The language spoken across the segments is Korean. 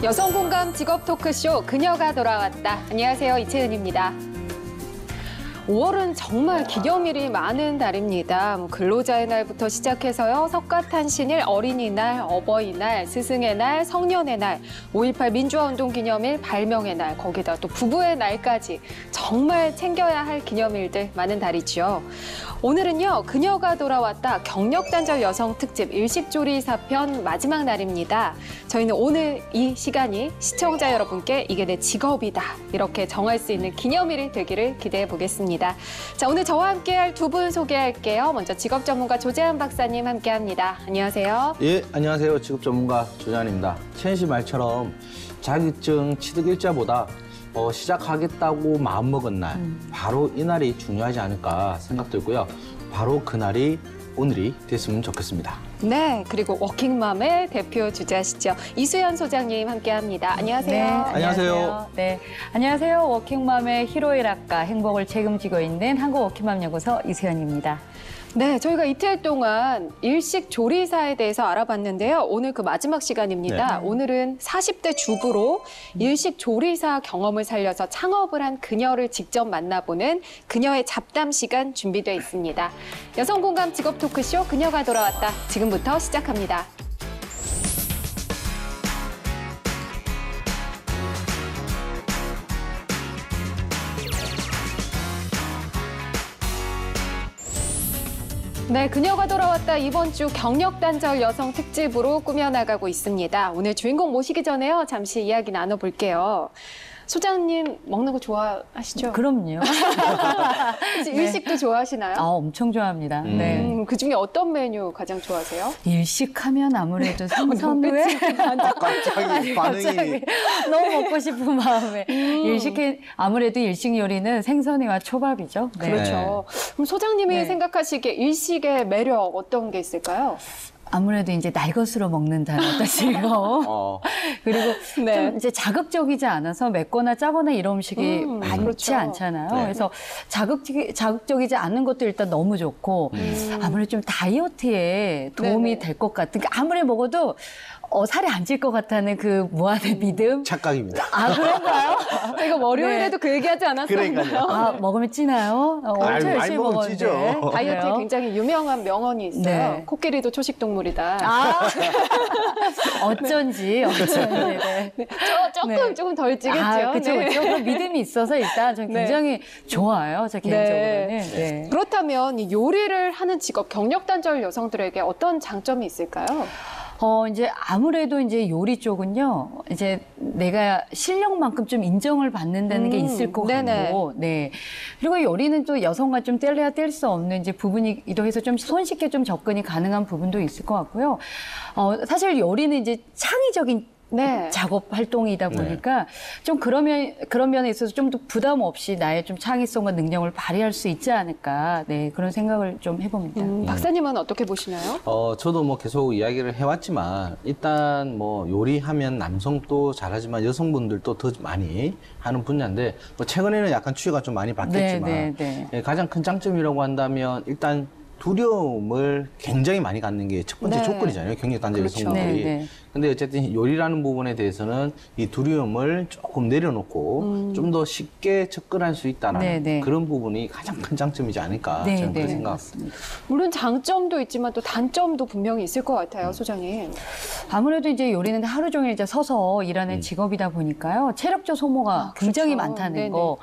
여성 공감 직업 토크쇼 그녀가 돌아왔다. 안녕하세요, 이채은입니다. 5월은 정말 기념일이 많은 달입니다. 근로자의 날부터 시작해서요. 석가탄신일, 어린이날, 어버이날, 스승의 날, 성년의 날, 5.18 민주화운동 기념일, 발명의 날, 거기다 또 부부의 날까지 정말 챙겨야 할 기념일들 많은 달이죠. 오늘은요. 그녀가 돌아왔다 경력단절 여성 특집 일식조리사 편 마지막 날입니다. 저희는 오늘 이 시간이 시청자 여러분께 이게 내 직업이다 이렇게 정할 수 있는 기념일이 되기를 기대해 보겠습니다. 자, 오늘 저와 함께할 두 분 소개할게요. 먼저 직업 전문가 조재한 박사님 함께합니다. 안녕하세요. 예, 안녕하세요. 직업 전문가 조재한입니다. 채은 씨 말처럼 자격증 취득 일자보다 시작하겠다고 마음먹은 날, 바로 이날이 중요하지 않을까 생각들고요. 바로 그날이 오늘이 됐으면 좋겠습니다. 네, 그리고 워킹맘의 대표 주자시죠. 이수연 소장님 함께합니다. 안녕하세요. 네, 안녕하세요. 네, 안녕하세요. 워킹맘의 희로일 학과 행복을 책임지고 있는 한국워킹맘 연구소 이수연입니다. 네, 저희가 이틀 동안 일식 조리사에 대해서 알아봤는데요. 오늘 그 마지막 시간입니다. 네. 오늘은 40대 주부로 일식 조리사 경험을 살려서 창업을 한 그녀를 직접 만나보는 그녀의 잡담 시간 준비되어 있습니다. 여성 공감 직업 토크쇼 그녀가 돌아왔다. 지금부터 시작합니다. 네, 그녀가 돌아왔다 이번 주 경력단절 여성 특집으로 꾸며나가고 있습니다. 오늘 주인공 모시기 전에요. 잠시 이야기 나눠볼게요. 소장님 먹는 거 좋아하시죠? 그럼요. 혹시 일식도 좋아하시나요? 엄청 좋아합니다. 네. 그중에 어떤 메뉴 가장 좋아하세요? 일식하면 아무래도 생선 회. 갑자기 반응이. 너무 먹고 싶은 마음에. 아무래도 일식 요리는 생선회와 초밥이죠. 네. 그렇죠. 그럼 소장님이 네. 생각하시기에 일식의 매력 어떤 게 있을까요? 아무래도 이제 날것으로 먹는다는 어떤 즐거움. 그리고 네. 좀 이제 자극적이지 않아서 맵거나 짜거나 이런 음식이 많지 그렇죠. 않잖아요. 네. 그래서 자극적이지 않는 것도 일단 너무 좋고 아무래도 좀 다이어트에 도움이 네네. 될 것 같은, 그러니까 아무리 먹어도 살이 안 찔 것 같다는 그 무한의 믿음. 착각입니다. 아, 그런가요? 저희가 월요일에도 네. 그 얘기하지 않았었나요? 그러니까요. 먹으면 찌나요? 엄청 많이 열심히 먹으면 먹었는데. 찌죠. 다이어트에 그래요? 굉장히 유명한 명언이 있어요. 네. 코끼리도 초식동물이다. 어쩐지. 네. 조금 덜 찌겠죠. 그렇죠. 네. 그 믿음이 있어서 일단 전 굉장히 좋아요. 저 개인적으로는. 네. 그렇다면 이 요리를 하는 직업, 경력단절 여성들에게 어떤 장점이 있을까요? 이제 아무래도 이제 요리 쪽은요, 이제 내가 실력만큼 좀 인정을 받는다는 게 있을 것 네네. 같고, 네. 그리고 요리는 또 여성과 좀 뗄래야 뗄 수 없는 이제 부분이기도 해서 좀 손쉽게 좀 접근이 가능한 부분도 있을 것 같고요. 사실 요리는 이제 창의적인 네. 작업 활동이다 보니까 좀 그런 면에 있어서 좀 더 부담 없이 나의 좀 창의성과 능력을 발휘할 수 있지 않을까, 네, 그런 생각을 좀 해봅니다. 박사님은 어떻게 보시나요? 저도 뭐 계속 이야기를 해왔지만 일단 뭐 요리하면 남성도 잘하지만 여성분들도 더 많이 하는 분야인데 뭐 최근에는 약간 추이가 좀 많이 바뀌었지만 네. 가장 큰 장점이라고 한다면 일단 두려움을 굉장히 많이 갖는 게 첫 번째 네. 조건이잖아요. 경력단절 그렇죠. 여성분들이. 네. 근데 어쨌든 요리라는 부분에 대해서는 이 두려움을 조금 내려놓고 좀 더 쉽게 접근할 수 있다는 네. 그런 부분이 가장 큰 장점이지 않을까 네, 저는 그렇게 네, 생각합니다. 맞습니다. 물론 장점도 있지만 또 단점도 분명히 있을 것 같아요, 소장님. 아무래도 이제 요리는 하루 종일 이제 서서 일하는 직업이다 보니까요. 체력적 소모가 굉장히 그렇죠. 많다는 네네. 거.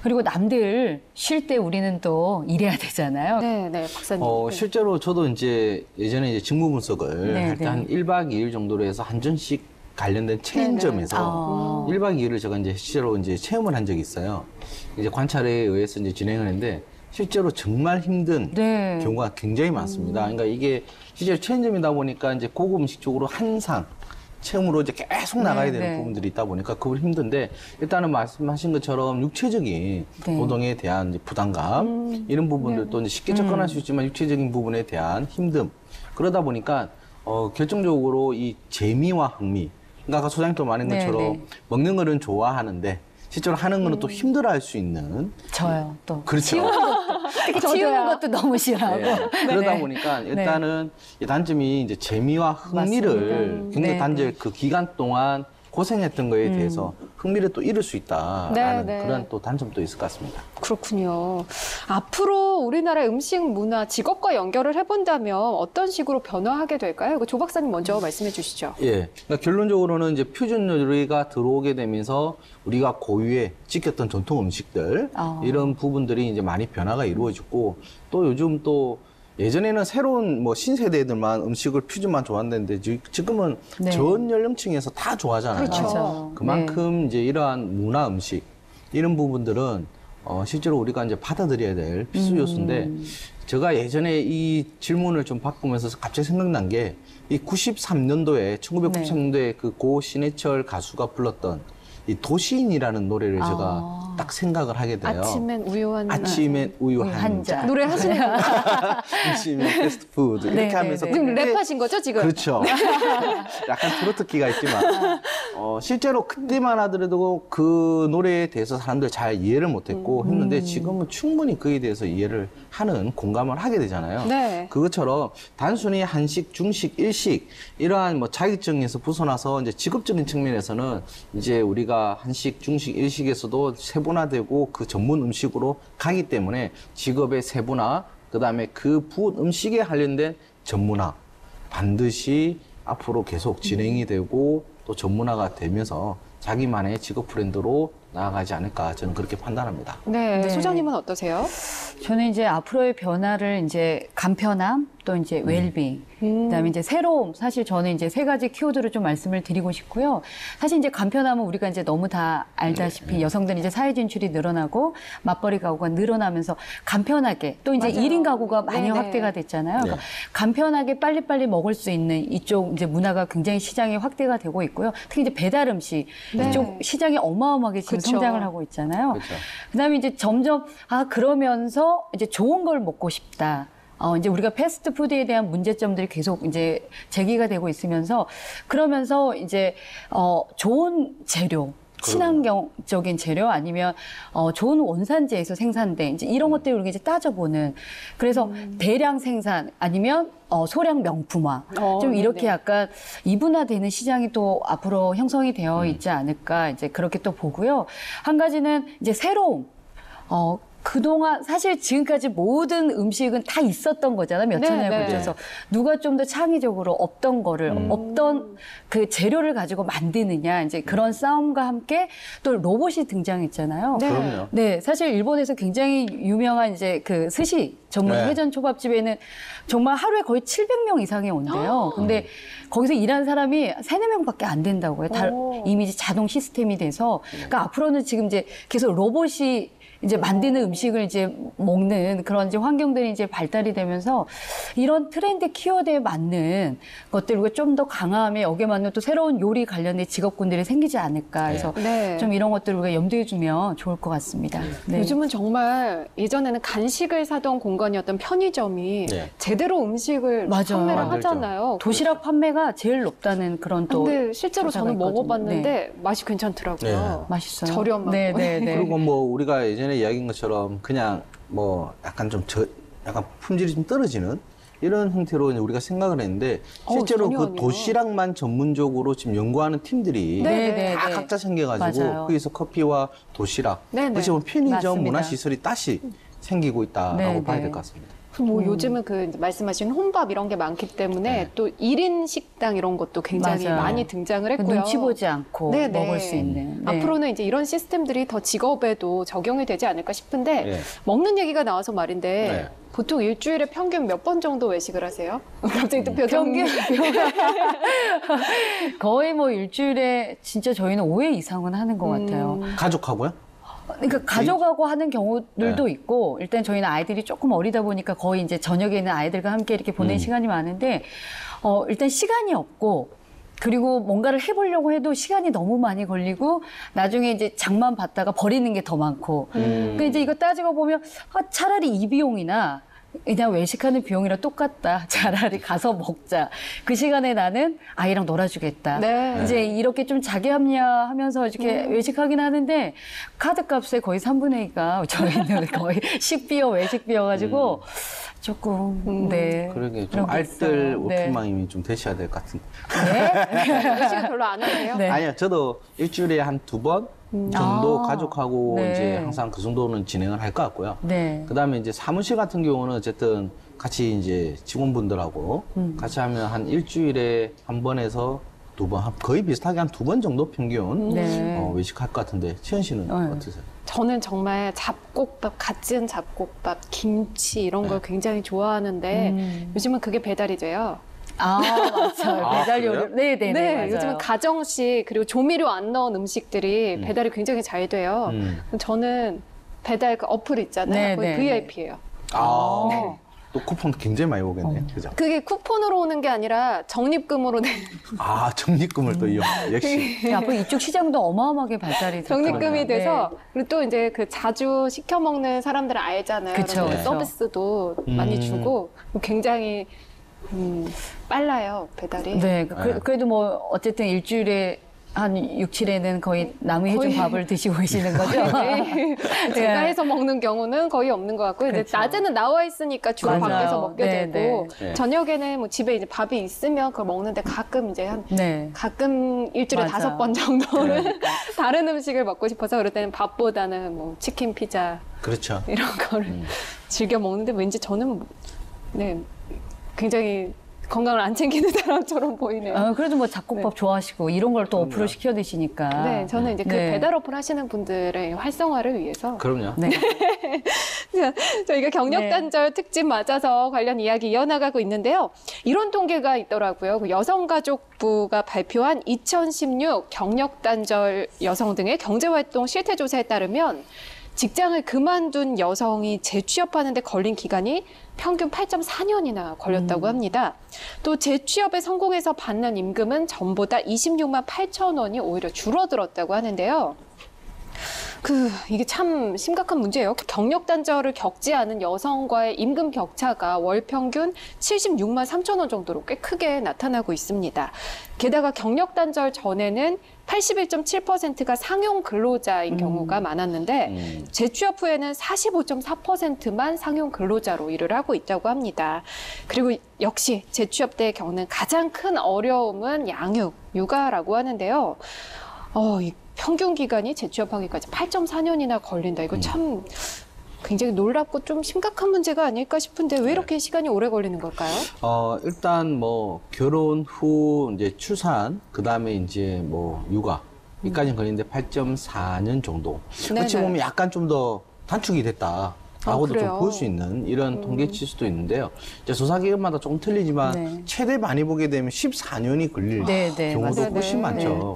그리고 남들 쉴 때 우리는 또 일해야 되잖아요. 네, 박사님. 실제로 저도 이제 예전에 이제 직무 분석을 네, 할 때 한 1박 2일 정도로 해서 한전씩 관련된 체인점에서 1박 2일을 제가 이제 실제로 이제 체험을 한 적이 있어요. 이제 관찰에 의해서 이제 진행을 했는데 실제로 정말 힘든 네. 경우가 굉장히 많습니다. 그러니까 이게 실제로 체인점이다 보니까 이제 고급 음식 쪽으로 한 상 체험으로 이제 계속 나가야 되는 네. 부분들이 있다 보니까 그걸 힘든데 일단은 말씀하신 것처럼 육체적인 네. 노동에 대한 이제 부담감 이런 부분들도 이제 쉽게 접근할 수 있지만 육체적인 부분에 대한 힘듦 그러다 보니까 결정적으로 이 재미와 흥미 그러니까 아까 소장님도 말한 네, 것처럼 네. 먹는 거는 좋아하는데 실제로 하는 거는 또 힘들어할 수 있는 저요, 또. 그렇죠. 특히 치우는 것도 너무 싫어하고. 네. 그러다 보니까 일단은 이 단점이 이제 재미와 흥미를 맞습니다. 경력 네, 단절 그 기간 동안 고생했던 거에 대해서 흥미를 또 잃을 수 있다라는 네, 네. 그런 또 단점도 있을 것 같습니다. 그렇군요. 앞으로 우리나라 음식 문화, 직업과 연결을 해본다면 어떤 식으로 변화하게 될까요? 이거 조 박사님 먼저 말씀해 주시죠. 예. 그러니까 결론적으로는 이제 퓨전 요리가 들어오게 되면서 우리가 고유의 지켰던 전통 음식들 이런 부분들이 이제 많이 변화가 이루어지고 또 요즘 또 예전에는 새로운 뭐 신세대들만 음식을 퓨전만 좋아한다는데 지금은 네. 전 연령층에서 다 좋아하잖아요. 그렇죠. 맞아요. 그만큼 이제 이러한 문화 음식 이런 부분들은 실제로 우리가 이제 받아들여야 될 필수 요소인데 제가 예전에 이 질문을 좀 바꾸면서 갑자기 생각난 게 이 93년도에 1993년도에 그 고 신해철 가수가 불렀던 이 도시인이라는 노래를 제가 딱 생각을 하게 돼요. 아침엔 우유 한 아침엔 우유 한 잔. 노래 하시는 거 아침엔 패스트푸드 이렇게 네, 하면서 네, 지금 그때 랩하신 거죠, 지금? 그렇죠. 약간 트로트기가 있지만 실제로 그때만 하더라도 그 노래에 대해서 사람들 잘 이해를 못했고 했는데 지금은 충분히 그에 대해서 이해를 하는 공감을 하게 되잖아요. 네. 그것처럼 단순히 한식, 중식, 일식 이러한 뭐 자격증에서 벗어나서 이제 직업적인 측면에서는 이제 우리가 한식, 중식, 일식에서도 세분화되고 그 전문 음식으로 가기 때문에 직업의 세분화, 그다음에 그 부은 음식에 관련된 전문화 반드시 앞으로 계속 진행이 되고 또 전문화가 되면서 자기만의 직업 브랜드로 나아가지 않을까 저는 그렇게 판단합니다. 네. 네. 소장님은 어떠세요? 저는 이제 앞으로의 변화를 이제 간편함 또 이제 웰빙 그다음에 이제 새로움 사실 저는 이제 세 가지 키워드를 좀 말씀을 드리고 싶고요. 사실 이제 간편함은 우리가 이제 너무 다 알다시피 여성들이 이제 사회 진출이 늘어나고 맞벌이 가구가 늘어나면서 간편하게 또 이제 맞아요. 1인 가구가 많이 네네. 확대가 됐잖아요. 그러니까 간편하게 빨리빨리 먹을 수 있는 이쪽 이제 문화가 굉장히 시장이 확대가 되고 있고요. 특히 이제 배달 음식 네. 이쪽 시장이 어마어마하게 지금 그쵸. 성장을 하고 있잖아요. 그렇죠. 그다음에 이제 점점 그러면서 이제 좋은 걸 먹고 싶다. 이제 우리가 패스트푸드에 대한 문제점들이 계속 이제 제기가 되고 있으면서 그러면서 이제 좋은 재료 친환경적인 재료 아니면 좋은 원산지에서 생산된 이제 이런 것들을 우리가 이제 따져보는 그래서 대량 생산 아니면 소량 명품화 좀 이렇게 네네. 약간 이분화되는 시장이 또 앞으로 형성이 되어 있지 않을까 이제 그렇게 또 보고요. 한 가지는 이제 새로움. 그동안 사실 지금까지 모든 음식은 다 있었던 거잖아요. 몇 천 년에 네, 네. 걸쳐서. 누가 좀 더 창의적으로 없던 거를 없던 그 재료를 가지고 만드느냐. 이제 그런 싸움과 함께 또 로봇이 등장했잖아요. 네. 그럼요. 네, 사실 일본에서 굉장히 유명한 이제 그 스시 전문 네. 회전 초밥집에는 정말 하루에 거의 700명 이상이 온대요. 근데 거기서 일하는 사람이 3-4명밖에 안 된다고요. 오. 이미 이제 자동 시스템이 돼서. 그러니까 앞으로는 지금 이제 계속 로봇이 이제 만드는 음식을 이제 먹는 그런 이제 환경들이 이제 발달이 되면서 이런 트렌드 키워드에 맞는 것들과 좀 더 강함에 여기에 맞는 또 새로운 요리 관련된 직업군들이 생기지 않을까 해서 네. 좀 이런 것들을 우리가 염두에 두면 좋을 것 같습니다. 네. 요즘은 정말 예전에는 간식을 사던 공간이었던 편의점이 네. 제대로 음식을 맞아요. 판매를 만들죠. 하잖아요. 도시락 판매가 제일 높다는 그런 또 근데 실제로 조사가 저는 있거든요. 먹어봤는데 맛이 괜찮더라고요. 맛있어요. 저렴하고. 네, 네, 네. 그리고 뭐 우리가 예전에 이야기한 것처럼 그냥 뭐 약간 좀 약간 품질이 좀 떨어지는 이런 형태로 이제 우리가 생각을 했는데 실제로 전혀 그 아니에요. 도시락만 전문적으로 지금 연구하는 팀들이 네, 네, 다 네. 각자 생겨가지고 맞아요. 거기서 커피와 도시락, 네, 네. 어찌 보면 편의점 맞습니다. 문화시설이 다시 생기고 있다라고 네, 봐야 네. 될 것 같습니다. 뭐 요즘은 그 이제 말씀하신 혼밥 이런 게 많기 때문에 네. 또 1인 식당 이런 것도 굉장히 맞아요. 많이 등장을 했고요. 눈치 보지 않고 네, 네. 먹을 수 있는. 네. 앞으로는 이제 이런 시스템들이 더 직업에도 적용이 되지 않을까 싶은데 네. 먹는 얘기가 나와서 말인데 네. 보통 일주일에 평균 몇 번 정도 외식을 하세요? 갑자기 또 표정이 거의 뭐 일주일에 진짜 저희는 5회 이상은 하는 것 같아요. 가족하고요? 그러니까 가져가고 하는 경우들도 있고 일단 저희는 아이들이 조금 어리다 보니까 거의 이제 저녁에는 아이들과 함께 이렇게 보내는 시간이 많은데 일단 시간이 없고 그리고 뭔가를 해보려고 해도 시간이 너무 많이 걸리고 나중에 이제 장만 봤다가 버리는 게 더 많고 그러니까 이제 이거 따지고 보면 차라리 이 비용이나 그냥 외식하는 비용이랑 똑같다. 차라리 가서 먹자. 그 시간에 나는 아이랑 놀아주겠다. 네. 이제 이렇게 좀 자기 합리화하면서 이렇게 외식하긴 하는데 카드값의 거의 3분의 2가 저희는 거의 식비여 외식비여가지고 조금 네. 그러게 좀 그런 게 알뜰 있어요. 네. 오픈마임이 좀 되셔야 될 것 같은데. 네. 외식을 별로 안 하세요? 네. 아니요, 저도 일주일에 한 2번 정도 아, 가족하고 네. 이제 항상 그 정도는 진행을 할 것 같고요. 네. 그다음에 이제 사무실 같은 경우는 어쨌든 같이 이제 직원분들하고 같이 하면 한 일주일에 한 번에서 2번, 거의 비슷하게 한 2번 정도 평균 네. 외식할 것 같은데 치현 씨는 네. 어떠세요? 저는 정말 잡곡밥, 갓 지은 잡곡밥, 김치 이런 걸 굉장히 좋아하는데 요즘은 그게 배달이 돼요. 아, 맞아요. 아, 배달 그래요? 요리. 네네네. 네, 맞아요. 요즘은 가정식 그리고 조미료 안 넣은 음식들이 배달이 굉장히 잘 돼요. 저는 배달 그 어플 있잖아요. 네, 거의 네, VIP예요. 아, 또 쿠폰 굉장히 많이 오겠네. 그죠? 그게 쿠폰으로 오는 게 아니라 적립금으로 내 아, 적립금을 또 이용. 역시. 앞으로 이쪽 시장도 어마어마하게 발달이 될 적립금이 거예요. 돼서 네. 그리고 또 이제 그 자주 시켜 먹는 사람들은 알잖아요. 그쵸, 그래서 그쵸. 서비스도 많이 주고 굉장히 빨라요 배달이. 네, 네. 그래도 뭐 어쨌든 일주일에 한 6, 7회는 거의 남이 해준 거의- 밥을 드시고 계시는 거죠? 네. 제가 해서 먹는 경우는 거의 없는 것 같고 이제 그렇죠. 낮에는 나와 있으니까 주로 맞아요. 밖에서 먹게 네, 되고 네. 저녁에는 뭐 집에 이제 밥이 있으면 그걸 먹는데 가끔 이제 한 네. 가끔 일주일에 맞아. 5번 정도는 그러니까. 다른 음식을 먹고 싶어서 그럴 때는 밥보다는 뭐 치킨, 피자 그렇죠. 이런 거를 즐겨 먹는데 왠지 저는 네 굉장히 건강을 안 챙기는 사람처럼 보이네요. 그래도 뭐 잡곡밥 좋아하시고 이런 걸 또 어플로 시켜 드시니까. 네, 저는 이제 그 네. 배달 어플 하시는 분들의 활성화를 위해서 그럼요. 네. 자, 저희가 경력단절 특집 맞아서 관련 이야기 이어나가고 있는데요. 이런 통계가 있더라고요. 그 여성가족부가 발표한 2016 경력단절 여성 등의 경제활동 실태조사에 따르면 직장을 그만둔 여성이 재취업하는 데 걸린 기간이 평균 8.4년이나 걸렸다고 합니다. 또 재취업에 성공해서 받는 임금은 전보다 26만 8천 원이 오히려 줄어들었다고 하는데요. 이게 참 심각한 문제예요. 경력 단절을 겪지 않은 여성과의 임금 격차가 월 평균 76만 3천 원 정도로 꽤 크게 나타나고 있습니다. 게다가 경력 단절 전에는 81.7%가 상용 근로자인 경우가 많았는데 재취업 후에는 45.4%만 상용 근로자로 일을 하고 있다고 합니다. 그리고 역시 재취업 때 겪는 가장 큰 어려움은 양육, 육아라고 하는데요. 이 평균 기간이 재취업하기까지 8.4년이나 걸린다. 이거 참 굉장히 놀랍고 좀 심각한 문제가 아닐까 싶은데 왜 이렇게 시간이 오래 걸리는 걸까요? 일단 뭐 결혼 후 이제 출산, 그다음에 이제 뭐 육아 여기까지 걸리는데 8.4년 정도. 네네. 어찌 보면 약간 좀 더 단축이 됐다라고도 그래요? 좀 볼 수 있는 이런 통계치일 수도 있는데요. 이제 조사 기간마다 조금 틀리지만 네. 최대 많이 보게 되면 14년이 걸릴 네, 네, 경우도 맞아요. 훨씬 네. 많죠.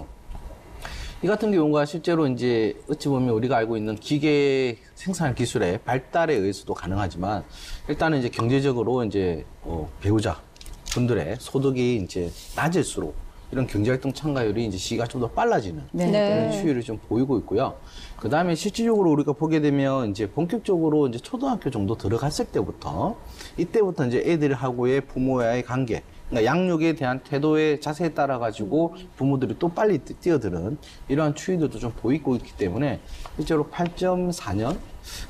이 같은 경우가 실제로 이제 어찌 보면 우리가 알고 있는 기계 생산 기술의 발달에 의해서도 가능하지만 일단은 이제 경제적으로 이제 배우자 분들의 소득이 이제 낮을수록 이런 경제활동 참가율이 이제 시기가 좀 더 빨라지는 네. 그런 추이를 좀 보이고 있고요. 그 다음에 실질적으로 우리가 보게 되면 이제 본격적으로 이제 초등학교 정도 들어갔을 때부터 이때부터 이제 애들하고의 부모와의 관계, 그러니까 양육에 대한 태도의 자세에 따라 가지고 부모들이 또 빨리 뛰어드는 이러한 추이들도 좀 보이고 있기 때문에 실제로 8.4년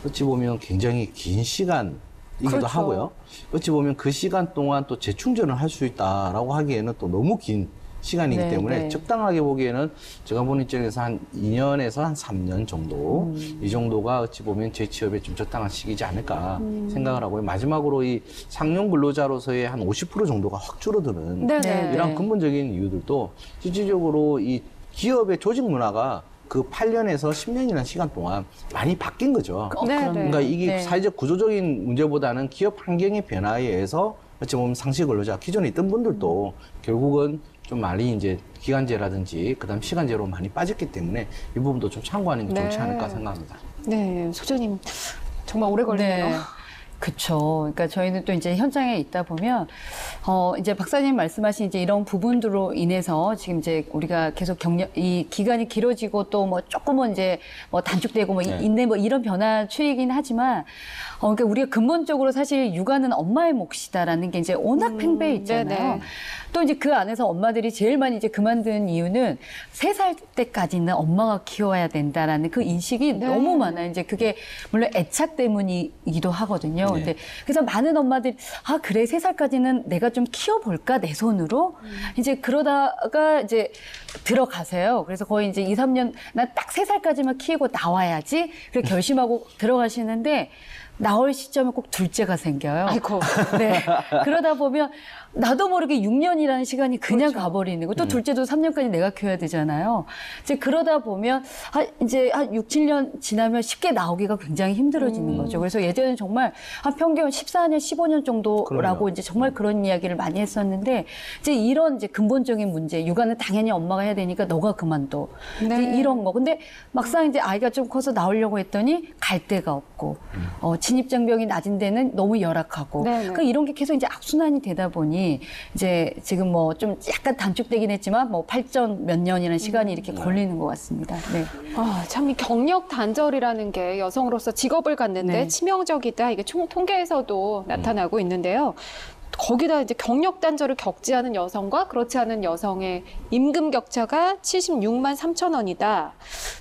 어찌 보면 굉장히 긴 시간이기도 그렇죠. 하고요. 어찌 보면 그 시간 동안 또 재충전을 할 수 있다라고 하기에는 또 너무 긴 시간이기 네, 때문에 네. 적당하게 보기에는 제가 보는 입장에서 한 2년에서 한 3년 정도 이 정도가 어찌 보면 재취업에 좀 적당한 시기지 않을까 생각을 하고요. 마지막으로 이 상용 근로자로서의 한 50% 정도가 확 줄어드는 네네. 이런 근본적인 이유들도 실질적으로 이 기업의 조직 문화가 그 8년에서 10년이라는 시간 동안 많이 바뀐 거죠. 네, 네. 그러니까 이게 네. 사회적 구조적인 문제보다는 기업 환경의 변화에 의해서 어찌 보면 상시 근로자 기존에 있던 분들도 결국은 좀 많이 이제 기간제라든지 그다음 시간제로 많이 빠졌기 때문에 이 부분도 좀 참고하는 게 네. 좋지 않을까 생각합니다. 네, 소장님 정말 오래 걸리네요. 네. 그쵸. 그러니까 저희는 또 이제 현장에 있다 보면, 이제 박사님 말씀하신 이제 이런 부분들로 인해서 지금 이제 우리가 계속 이 기간이 길어지고 또 뭐 조금은 이제 뭐 단축되고 뭐 네. 있네 뭐 이런 변화 추이긴 하지만, 그러니까 우리가 근본적으로 사실 육아는 엄마의 몫이다라는 게 이제 워낙 팽배해 있잖아요. 네네. 또 이제 그 안에서 엄마들이 제일 많이 이제 그만둔 이유는 3살 때까지는 엄마가 키워야 된다라는 그 인식이 네. 너무 많아요. 이제 그게 물론 애착 때문이기도 하거든요. 네. 근데 그래서 많은 엄마들이 아 그래 3살까지는 내가 좀 키워볼까 내 손으로 이제 그러다가 이제 들어가세요. 그래서 거의 이제 2, 3년 난 딱 3살까지만 키우고 나와야지 그렇게 결심하고 들어가시는데 나올 시점에 꼭 둘째가 생겨요. 아이고. 네. 그러다 보면 나도 모르게 6년이라는 시간이 그냥 그렇죠. 가버리는 거. 또 둘째도 3년까지 내가 키워야 되잖아요. 이제 그러다 보면 이제 한 6, 7년 지나면 쉽게 나오기가 굉장히 힘들어지는 거죠. 그래서 예전에는 정말 한 평균 14년, 15년 정도라고 그럼요. 이제 정말 그런 이야기를 많이 했었는데 이제 이런 이제 근본적인 문제, 육아는 당연히 엄마가 해야 되니까 너가 그만둬. 네. 이제 이런 거. 근데 막상 이제 아이가 좀 커서 나오려고 했더니 갈 데가 없고, 진입장벽이 낮은 데는 너무 열악하고. 네네. 그러니까 이런 게 계속 이제 악순환이 되다 보니 이제 지금 뭐 좀 약간 단축되긴 했지만 뭐 8전 몇 년이라는 시간이 이렇게 걸리는 것 같습니다. 네. 참 이 경력 단절이라는 게 여성으로서 직업을 갖는데 네. 치명적이다. 이게 통계에서도 나타나고 있는데요. 거기다 이제 경력 단절을 겪지 않은 여성과 그렇지 않은 여성의 임금 격차가 76만 3천 원이다.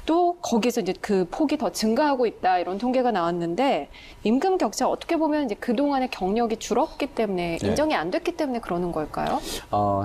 또 거기서 이제 그 폭이 더 증가하고 있다. 이런 통계가 나왔는데 임금 격차 어떻게 보면 이제 그동안의 경력이 줄었기 때문에 네. 인정이 안 됐기 때문에 그러는 걸까요?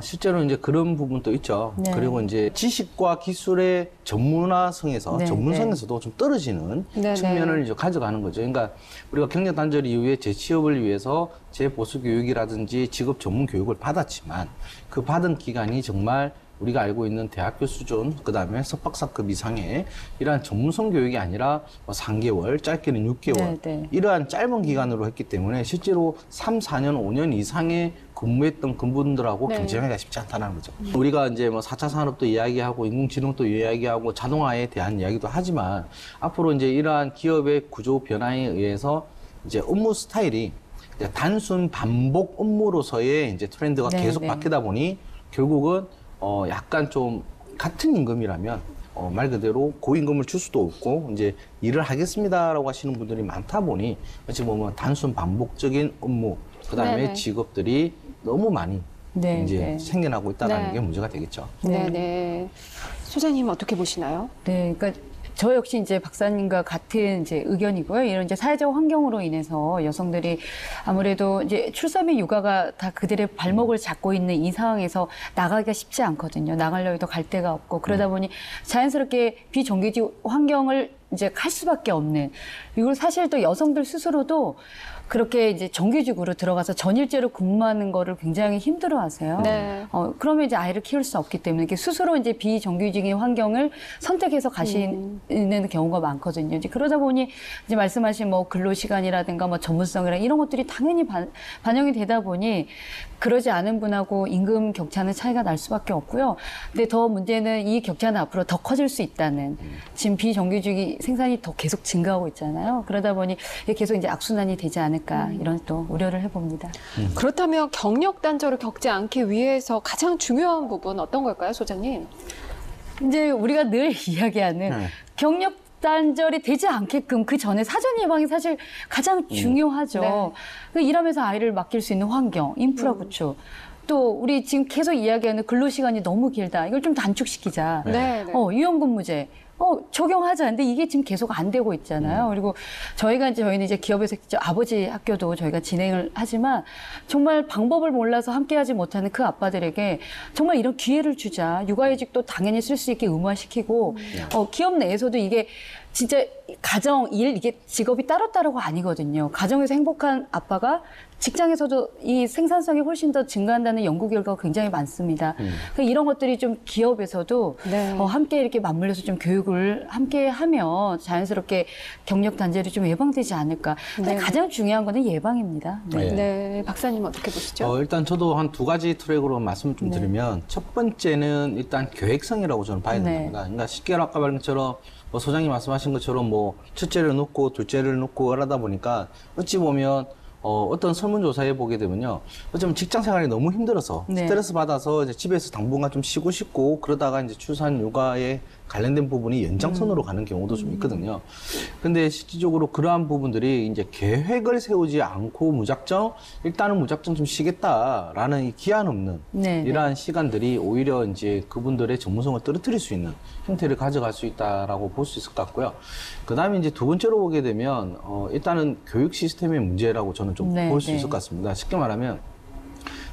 실제로 이제 그런 부분도 있죠. 네. 그리고 이제 지식과 기술의 전문화성에서, 네, 전문성에서도 좀 떨어지는 네, 측면을 이제 가져가는 거죠. 그러니까 우리가 경력 단절 이후에 재취업을 위해서 재보수 교육이라든지 직업 전문 교육을 받았지만 그 받은 기간이 정말 우리가 알고 있는 대학교 수준, 그 다음에 석박사급 이상의 이러한 전문성 교육이 아니라 뭐 3개월, 짧게는 6개월, 네, 네. 이러한 짧은 기간으로 했기 때문에 실제로 3, 4년, 5년 이상의 근무했던 그분들하고 네. 경쟁하기가 쉽지 않다는 거죠. 우리가 이제 뭐 4차 산업도 이야기하고 인공지능도 이야기하고 자동화에 대한 이야기도 하지만 앞으로 이제 이러한 기업의 구조 변화에 의해서 이제 업무 스타일이 이제 단순 반복 업무로서의 이제 트렌드가 네, 계속 네. 바뀌다 보니 결국은 약간 좀 같은 임금이라면 말 그대로 고임금을 줄 수도 없고 이제 일을 하겠습니다라고 하시는 분들이 많다 보니 어찌 보면 단순 반복적인 업무 그다음에 네네. 직업들이 너무 많이 네, 이제 네. 생겨나고 있다는 네. 게 문제가 되겠죠. 네, 네. 소장님 어떻게 보시나요? 네, 그러니까 저 역시 이제 박사님과 같은 이제 의견이고요. 이런 이제 사회적 환경으로 인해서 여성들이 아무래도 이제 출산이 육아가 다 그들의 발목을 잡고 있는 이 상황에서 나가기가 쉽지 않거든요. 나가려고 해도 갈 데가 없고 그러다 보니 자연스럽게 비정규직 환경을 이제 갈 수밖에 없는. 그리고 사실 또 여성들 스스로도 그렇게 이제 정규직으로 들어가서 전일제로 근무하는 거를 굉장히 힘들어 하세요. 네. 그러면 이제 아이를 키울 수 없기 때문에 이렇게 스스로 이제 비정규직인 환경을 선택해서 가시는 경우가 많거든요. 이제 그러다 보니 이제 말씀하신 뭐 근로시간이라든가 뭐 전문성이라 이런 것들이 당연히 반영이 되다 보니 그러지 않은 분하고 임금 격차는 차이가 날 수밖에 없고요. 근데 더 문제는 이 격차는 앞으로 더 커질 수 있다는 지금 비정규직이 생산이 더 계속 증가하고 있잖아요. 그러다 보니 이게 계속 이제 악순환이 되지 않을까 이런 또 우려를 해봅니다. 그렇다면 경력 단절을 겪지 않기 위해서 가장 중요한 부분 어떤 걸까요, 소장님? 이제 우리가 늘 이야기하는 네. 경력 단절이 되지 않게끔 그 전에 사전 예방이 사실 가장 중요하죠. 네. 그 일하면서 아이를 맡길 수 있는 환경, 인프라 구축. 또 우리 지금 계속 이야기하는 근로시간이 너무 길다. 이걸 좀 단축시키자. 네. 네. 유연근무제. 적용하자. 근데 이게 지금 계속 안 되고 있잖아요. 그리고 저희는 이제 기업에서 아버지 학교도 저희가 진행을 하지만 정말 방법을 몰라서 함께 하지 못하는 그 아빠들에게 정말 이런 기회를 주자. 육아휴직도 당연히 쓸 수 있게 의무화시키고, 기업 내에서도 이게 진짜 가정, 일, 이게 직업이 따로따로가 아니거든요. 가정에서 행복한 아빠가 직장에서도 이 생산성이 훨씬 더 증가한다는 연구 결과가 굉장히 많습니다. 그러니까 이런 것들이 좀 기업에서도 네. 함께 이렇게 맞물려서 좀 교육을 함께 하면 자연스럽게 경력 단절이 좀 예방되지 않을까. 근데 네. 가장 중요한 거는 예방입니다. 네. 네. 네, 박사님 어떻게 보시죠? 일단 저도 한 2가지 트랙으로 말씀을 좀 드리면 첫 번째는 일단 계획성이라고 저는 봐야 네. 됩니다. 그러니까 쉽게 아까 말한 것처럼 소장님 말씀하신 것처럼 뭐 첫째를 놓고 둘째를 놓고 하다 보니까 어찌 보면 어떤 설문조사에 보게 되면요. 어쩌면 직장 생활이 너무 힘들어서 네. 스트레스 받아서 이제 집에서 당분간 좀 쉬고 싶고 그러다가 이제 출산 육아에 관련된 부분이 연장선으로 가는 경우도 좀 있거든요. 근데 실질적으로 그러한 부분들이 이제 계획을 세우지 않고 일단은 무작정 좀 쉬겠다라는 이 기한 없는 네, 이러한 시간들이 오히려 이제 그분들의 전문성을 떨어뜨릴 수 있는 형태를 가져갈 수 있다라고 볼 수 있을 것 같고요. 그 다음에 이제 두 번째로 보게 되면, 일단은 교육 시스템의 문제라고 저는 좀 네, 볼 수 네. 있을 것 같습니다. 쉽게 말하면,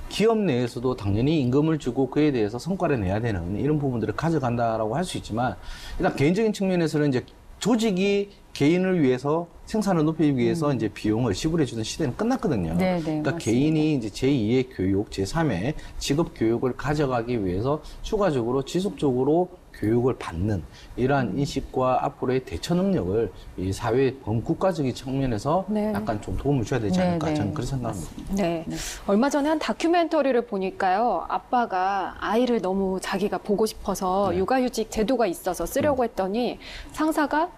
기업 내에서도 당연히 임금을 주고 그에 대해서 성과를 내야 되는 이런 부분들을 가져간다라고 할 수 있지만, 일단 개인적인 측면에서는 이제 조직이 개인을 위해서 생산을 높이기 위해서 이제 비용을 지불해주는 시대는 끝났거든요. 네, 네, 그러니까 맞습니다. 개인이 이제 제2의 교육, 제3의 직업 교육을 가져가기 위해서 추가적으로 지속적으로 교육을 받는 이러한 인식과 앞으로의 대처 능력을 이 사회 범국가적인 측면에서 네. 약간 좀 도움을 줘야 되지 네, 않을까 네. 저는 그렇게 생각합니다. 네. 얼마 전에 한 다큐멘터리를 보니까요. 아빠가 아이를 너무 자기가 보고 싶어서 네. 육아휴직 제도가 있어서 쓰려고 했더니 상사가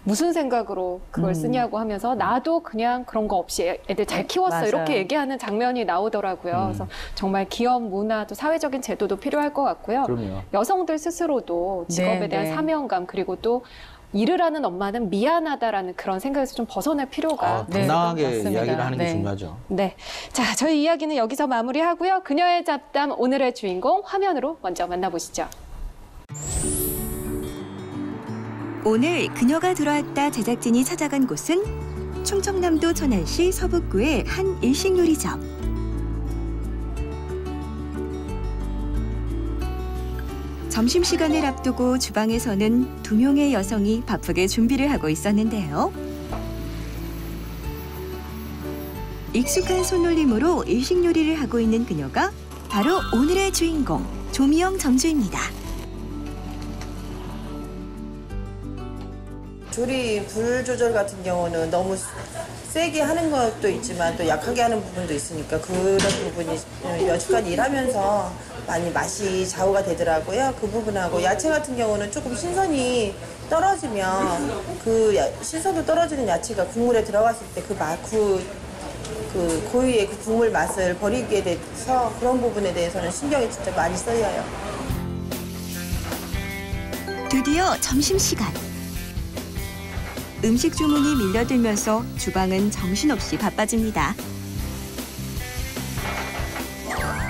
무슨 생각으로 그걸 쓰냐고 하면서 나도 그냥 그런 거 없이 애들 잘 키웠어 맞아요. 이렇게 얘기하는 장면이 나오더라고요. 그래서 정말 기업 문화도 사회적인 제도도 필요할 것 같고요. 그럼요. 여성들 스스로도 직업에 네, 대한 네. 사명감 그리고 또 일을 하는 엄마는 미안하다라는 그런 생각에서 좀 벗어날 필요가 네, 당당하게 맞습니다. 이야기를 하는 게 네. 중요하죠. 네. 자, 저희 이야기는 여기서 마무리하고요. 그녀의 잡담 오늘의 주인공 화면으로 먼저 만나보시죠. 오늘 그녀가 돌아왔다 제작진이 찾아간 곳은 충청남도 천안시 서북구의 한 일식 요리점. 점심시간을 앞두고 주방에서는 2명의 여성이 바쁘게 준비를 하고 있었는데요. 익숙한 손놀림으로 일식 요리를 하고 있는 그녀가 바로 오늘의 주인공 조미영 점주입니다. 조리 불 조절 같은 경우는 너무 세게 하는 것도 있지만 또 약하게 하는 부분도 있으니까 그런 부분이 여지껏 일하면서 많이 맛이 좌우가 되더라고요. 그 부분하고 야채 같은 경우는 조금 신선이 떨어지면 신선도 떨어지는 야채가 국물에 들어갔을 때 그 고유의 그 국물 맛을 버리게 돼서 그런 부분에 대해서는 신경이 진짜 많이 쓰여요. 드디어 점심시간. 음식 주문이 밀려들면서 주방은 정신없이 바빠집니다.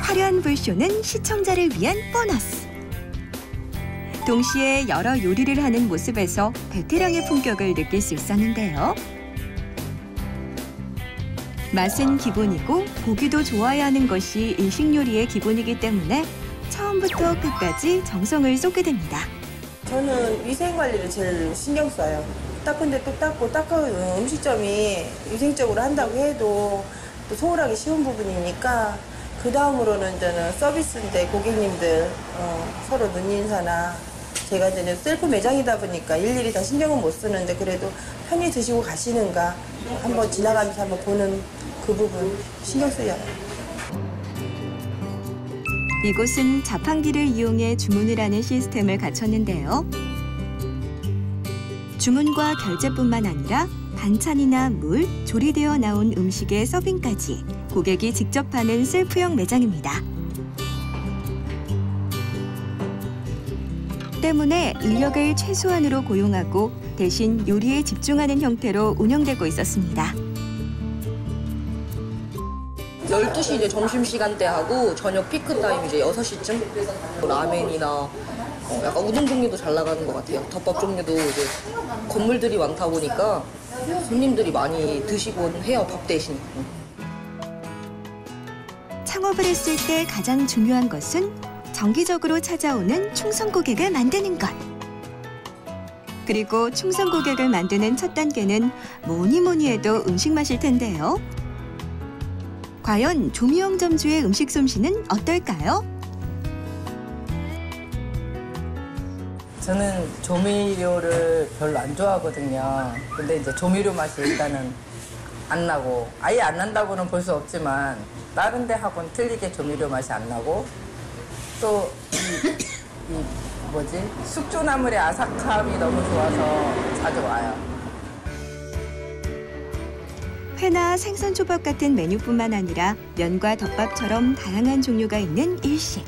화려한 불쇼는 시청자를 위한 보너스. 동시에 여러 요리를 하는 모습에서 베테랑의 품격을 느낄 수 있었는데요. 맛은 기본이고 보기도 좋아야 하는 것이 일식 요리의 기본이기 때문에 처음부터 끝까지 정성을 쏟게 됩니다. 저는 위생 관리를 제일 신경 써요. 닦은 데 또 닦고 닦은 음식점이 위생적으로 한다고 해도 또 소홀하기 쉬운 부분이니까 그 다음으로는 저는 서비스인데 고객님들 서로 눈인사나 제가 이제 셀프 매장이다 보니까 일일이 다 신경은 못 쓰는데 그래도 편히 드시고 가시는가 한번 지나가면서 한번 보는 그 부분 신경 쓰여요. 이곳은 자판기를 이용해 주문을 하는 시스템을 갖췄는데요. 주문과 결제뿐만 아니라 반찬이나 물, 조리되어 나온 음식의 서빙까지 고객이 직접 하는 셀프형 매장입니다. 때문에 인력을 최소한으로 고용하고 대신 요리에 집중하는 형태로 운영되고 있었습니다. 12시 이제 점심시간대 하고 저녁 피크 타임 이제 6시쯤 라멘이나 약간 우동 종류도 잘 나가는 것 같아요. 덮밥 종류도 이제 건물들이 많다 보니까 손님들이 많이 드시곤 해요, 밥 대신. 창업을 했을 때 가장 중요한 것은 정기적으로 찾아오는 충성 고객을 만드는 것. 그리고 충성 고객을 만드는 첫 단계는 뭐니 해도 음식 맛일 텐데요. 과연 조미영 점주의 음식 솜씨는 어떨까요? 저는 조미료를 별로 안 좋아하거든요. 근데 이제 조미료 맛이 일단은 안 나고 아예 안 난다고는 볼 수 없지만 다른 데하고는 틀리게 조미료 맛이 안 나고 또 숙주나물의 아삭함이 너무 좋아서 자주 와요. 회나 생선초밥 같은 메뉴뿐만 아니라 면과 덮밥처럼 다양한 종류가 있는 일식.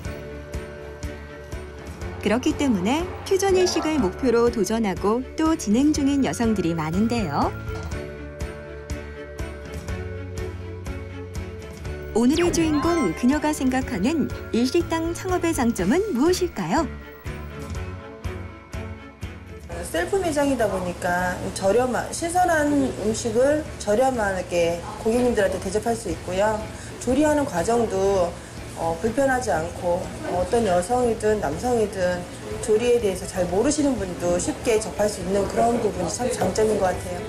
그렇기 때문에 퓨전 일식을 목표로 도전하고 또 진행 중인 여성들이 많은데요. 오늘의 주인공 그녀가 생각하는 일식당 창업의 장점은 무엇일까요? 셀프 매장이다 보니까 신선한 음식을 저렴하게 고객님들한테 대접할 수 있고요. 조리하는 과정도 불편하지 않고 어떤 여성이든 남성이든 조리에 대해서 잘 모르시는 분도 쉽게 접할 수 있는 그런 부분이 참 장점인 것 같아요.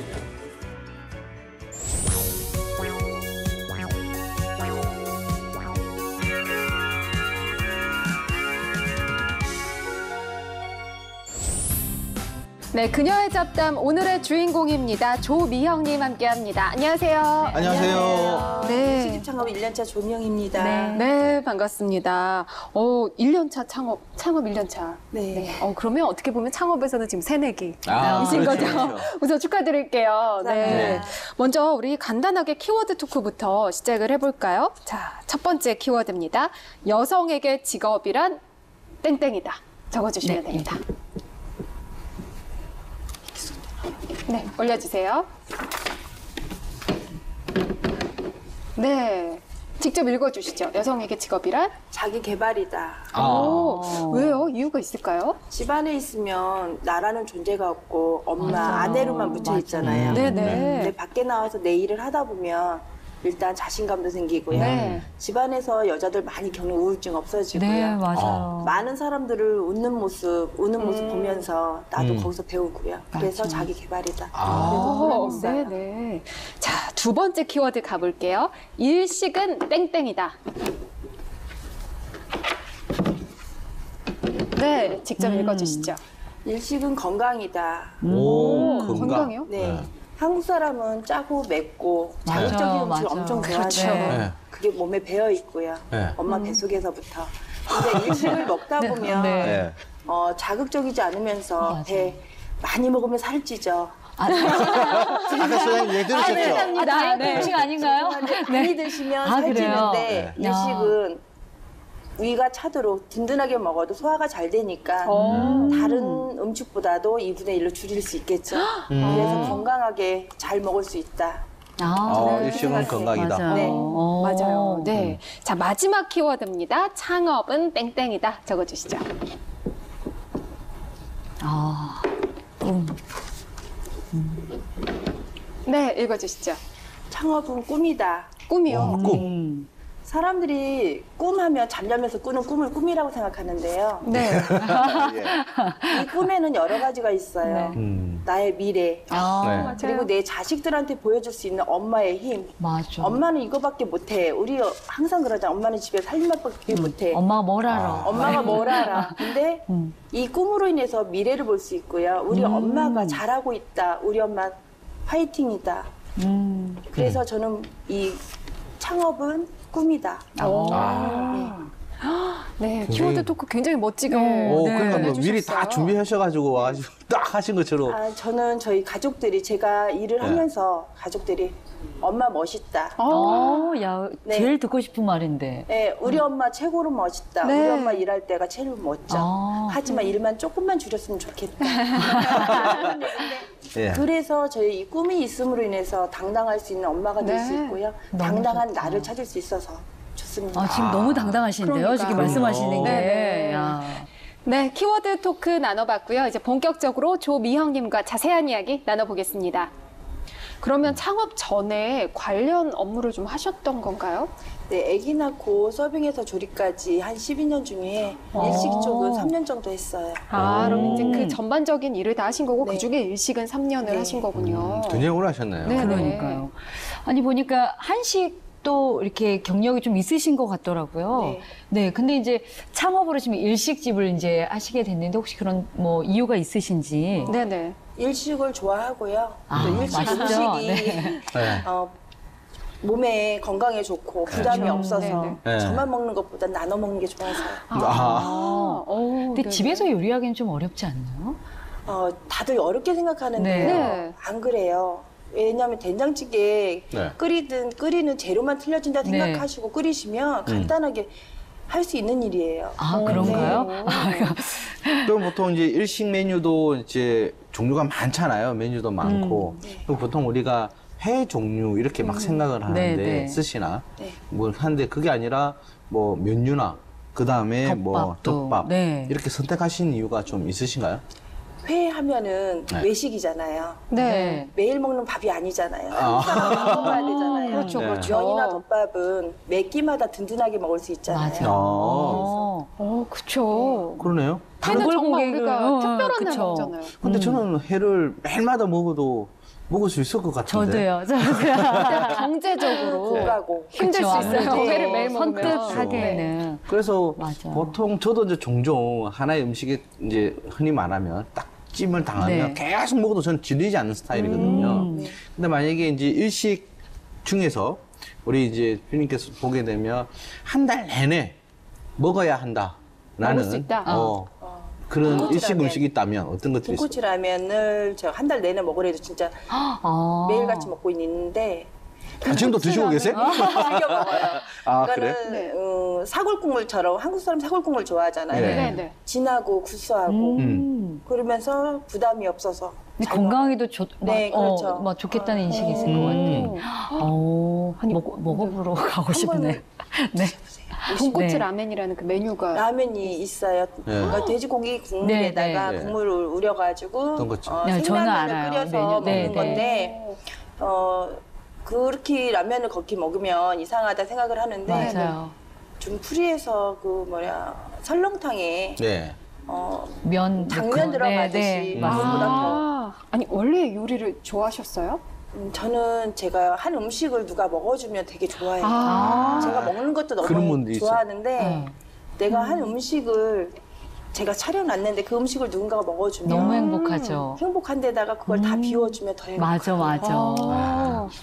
네, 그녀의 잡담 오늘의 주인공입니다. 조미형님 함께합니다. 안녕하세요. 안녕하세요. 네. 시집 창업 1년차 조미영입니다. 네, 반갑습니다. 1년차 창업 1년차. 네. 그러면 어떻게 보면 창업에서는 지금 새내기이신 그렇죠, 거죠? 그렇죠. 우선 축하드릴게요. 네. 감사합니다. 먼저 우리 간단하게 키워드 토크부터 시작을 해볼까요? 자, 첫 번째 키워드입니다. 여성에게 직업이란 땡땡이다. 적어주시면 됩니다. 네, 올려주세요. 네, 직접 읽어주시죠. 여성에게 직업이란? 자기 개발이다. 왜요? 이유가 있을까요? 집안에 있으면 나라는 존재가 없고 엄마, 맞아. 아내로만 묻혀 맞아. 있잖아요. 네네. 근데 밖에 나와서 내 일을 하다 보면 일단 자신감도 생기고요. 네. 집안에서 여자들 많이 겪는 우울증 없어지고요. 네, 맞아요. 많은 사람들을 우는 모습 보면서 나도 거기서 배우고요. 그래서 맞아. 자기 개발이다. 네네. 자, 두 번째 키워드 가볼게요. 일식은 땡땡이다. 네, 직접 읽어주시죠. 일식은 건강이다. 오, 건강이요? 네. 한국 사람은 짜고 맵고 맞아, 자극적인 음식을 맞아. 엄청 그렇죠. 좋아하잖아요. 네. 그게 몸에 배어 있고요. 네. 엄마 뱃속에서부터. 근데 일식을 먹다 보면 네. 네. 자극적이지 않으면서 맞아. 배 많이 먹으면 살찌죠. 아까 선생님 얘기 들으셨죠? 다이어트 음식 아닌가요? 많이 드시면 아, 그래요? 살찌는데 네. 일식은 위가 차도록 든든하게 먹어도 소화가 잘 되니까 다른 음식보다도 2분의 1로 줄일 수 있겠죠. 그래서 건강하게 잘 먹을 수 있다. 일식은 건강이다. 맞아요. 네. 맞아요. 네. 자, 마지막 키워드입니다. 창업은 땡땡이다. 적어주시죠. 네, 읽어주시죠. 창업은 꿈이다. 꿈이요. 꿈. 사람들이 꿈하면 잠자면서 꾸는 꿈을 꿈이라고 생각하는데요. 네. 예. 이 꿈에는 여러 가지가 있어요. 나의 미래, 네. 그리고 내 자식들한테 보여줄 수 있는 엄마의 힘. 맞아. 엄마는 이거밖에 못해. 우리 항상 그러잖아. 엄마는 집에 살림밖에 못해. 엄마가 뭘 알아? 엄마가 뭘 알아. 근데 이 꿈으로 인해서 미래를 볼 수 있고요. 우리 엄마가 잘하고 있다. 우리 엄마 파이팅이다. 그래서 저는 이 창업은 꿈이다. 네, 키워드 토크 굉장히 멋지게 그러니까 뭐 미리 해주셨어요. 다 준비하셔가지고 와가지고 딱 하신 것처럼. 저는 저희 가족들이 제가 일을 네. 하면서 가족들이 엄마 멋있다. 야, 네. 제일 듣고 싶은 말인데. 네, 우리 엄마 최고로 멋있다. 네. 우리 엄마 일할 때가 제일 멋져. 하지만 일만 조금만 줄였으면 좋겠다. 예. 그래서 저희 이 꿈이 있음으로 인해서 당당할 수 있는 엄마가 될 수 네. 있고요. 너무 당당한 좋다. 나를 찾을 수 있어서 좋습니다. 지금 너무 당당하신데요, 그러니까요. 지금 말씀하시는 게. 네네. 야. 네, 키워드 토크 나눠봤고요. 이제 본격적으로 조미형님과 자세한 이야기 나눠보겠습니다. 그러면 창업 전에 관련 업무를 좀 하셨던 건가요? 네, 아기 낳고 서빙에서 조리까지 한 12년 중에 일식 쪽은 3년 정도 했어요. 그럼 이제 그 전반적인 일을 다 하신 거고 네. 그중에 일식은 3년을 네. 하신 거군요. 전역을 하셨네요. 네. 그러니까요. 아니, 보니까 한식도 이렇게 경력이 좀 있으신 것 같더라고요. 네. 네, 근데 이제 창업으로 지금 일식집을 이제 하시게 됐는데 혹시 그런 뭐 이유가 있으신지. 네네. 일식을 좋아하고요. 아, 또 일식 맛있죠? 음식이 네. 몸에 건강에 좋고 부담이 없어서 네네. 저만 먹는 것보다 나눠 먹는 게 좋아서요. 근데 네네. 집에서 요리하기는 좀 어렵지 않나요? 다들 어렵게 생각하는데 네. 안 그래요. 왜냐하면 된장찌개 네. 끓이는 재료만 틀려진다 네. 생각하시고 끓이시면 간단하게 할 수 있는 일이에요. 아, 그런가요? 그럼 보통 이제 일식 메뉴도 이제 종류가 많잖아요. 메뉴도 많고. 그럼 보통 우리가 회 종류 이렇게 막 생각을 하는데 네, 네. 스시나 네. 뭐 하는데 그게 아니라 뭐 면류나 그 다음에 뭐 덮밥도. 덮밥 네. 이렇게 선택하신 이유가 좀 있으신가요? 회 하면은 네. 외식이잖아요. 네. 매일 먹는 밥이 아니잖아요. 항상 먹어야 되잖아요. 그렇죠, 네. 그렇죠. 면이나 덮밥은 매 끼마다 든든하게 먹을 수 있잖아요. 맞아. 그쵸. 그러네요. 회는 정말 단골고객을, 우리가 특별한 날 그쵸. 먹잖아요. 근데 저는 회를 매일마다 먹어도 먹을 수 있을 것 같은데. 저도요. 경제적으로 고가고. 힘들 수 그쵸, 있어요. 아무래도 회를 매일 먹으면. 선뜻하기에는. 그래서 맞아. 보통 저도 이제 종종 하나의 음식이 이제 흔히 말하면 딱 찜을 당하면 네. 계속 먹어도 저는 질리지 않는 스타일이거든요. 근데 만약에 이제 일식 중에서 우리 이제 피디님께서 보게 되면 한 달 내내 먹어야 한다. 먹을 수 있다? 그런 돈코츠 일식 라면. 음식이 있다면 어떤 것들이 있어요? 돈코츠 라면을 제가 한 달 내내 먹으래도 진짜 아. 매일같이 먹고 있는데 지금도 드시고 계세요? 즐겨 먹어요. 아, 그러니까는 그래? 사골국물처럼 한국 사람 사골국물 좋아하잖아요. 네. 네네. 진하고 구수하고 그러면서 부담이 없어서 근데 잘 건강에도 네, 그렇죠. 막 좋겠다는 인식이 있을 것 같아요. 먹어보러 가고 싶네. 네. 돈코츠 네. 라면이라는 그 메뉴가 라면이 있어요. 네. 그러니까 돼지고기 국물에다가 네, 네. 국물을 우려가지고 돈코츠. 네, 저는 생라면을 알아요. 끓여서 메뉴. 먹는 네, 네. 건데 그렇게 라면을 그렇게 먹으면 이상하다 생각을 하는데 맞아요. 좀 풀이해서 설렁탕에 네. 면 당면 넣고. 들어가듯이 네, 네. 맞습니다. 아니 원래 요리를 좋아하셨어요? 저는 제가 한 음식을 누가 먹어주면 되게 좋아해요. 아. 제가 먹는 것도 그런 너무 분도 있어요. 좋아하는데 내가 한 음식을 제가 차려놨는데 그 음식을 누군가가 먹어주면 너무 행복하죠. 행복한 데다가 그걸 다 비워주면 더 행복해요. 맞아.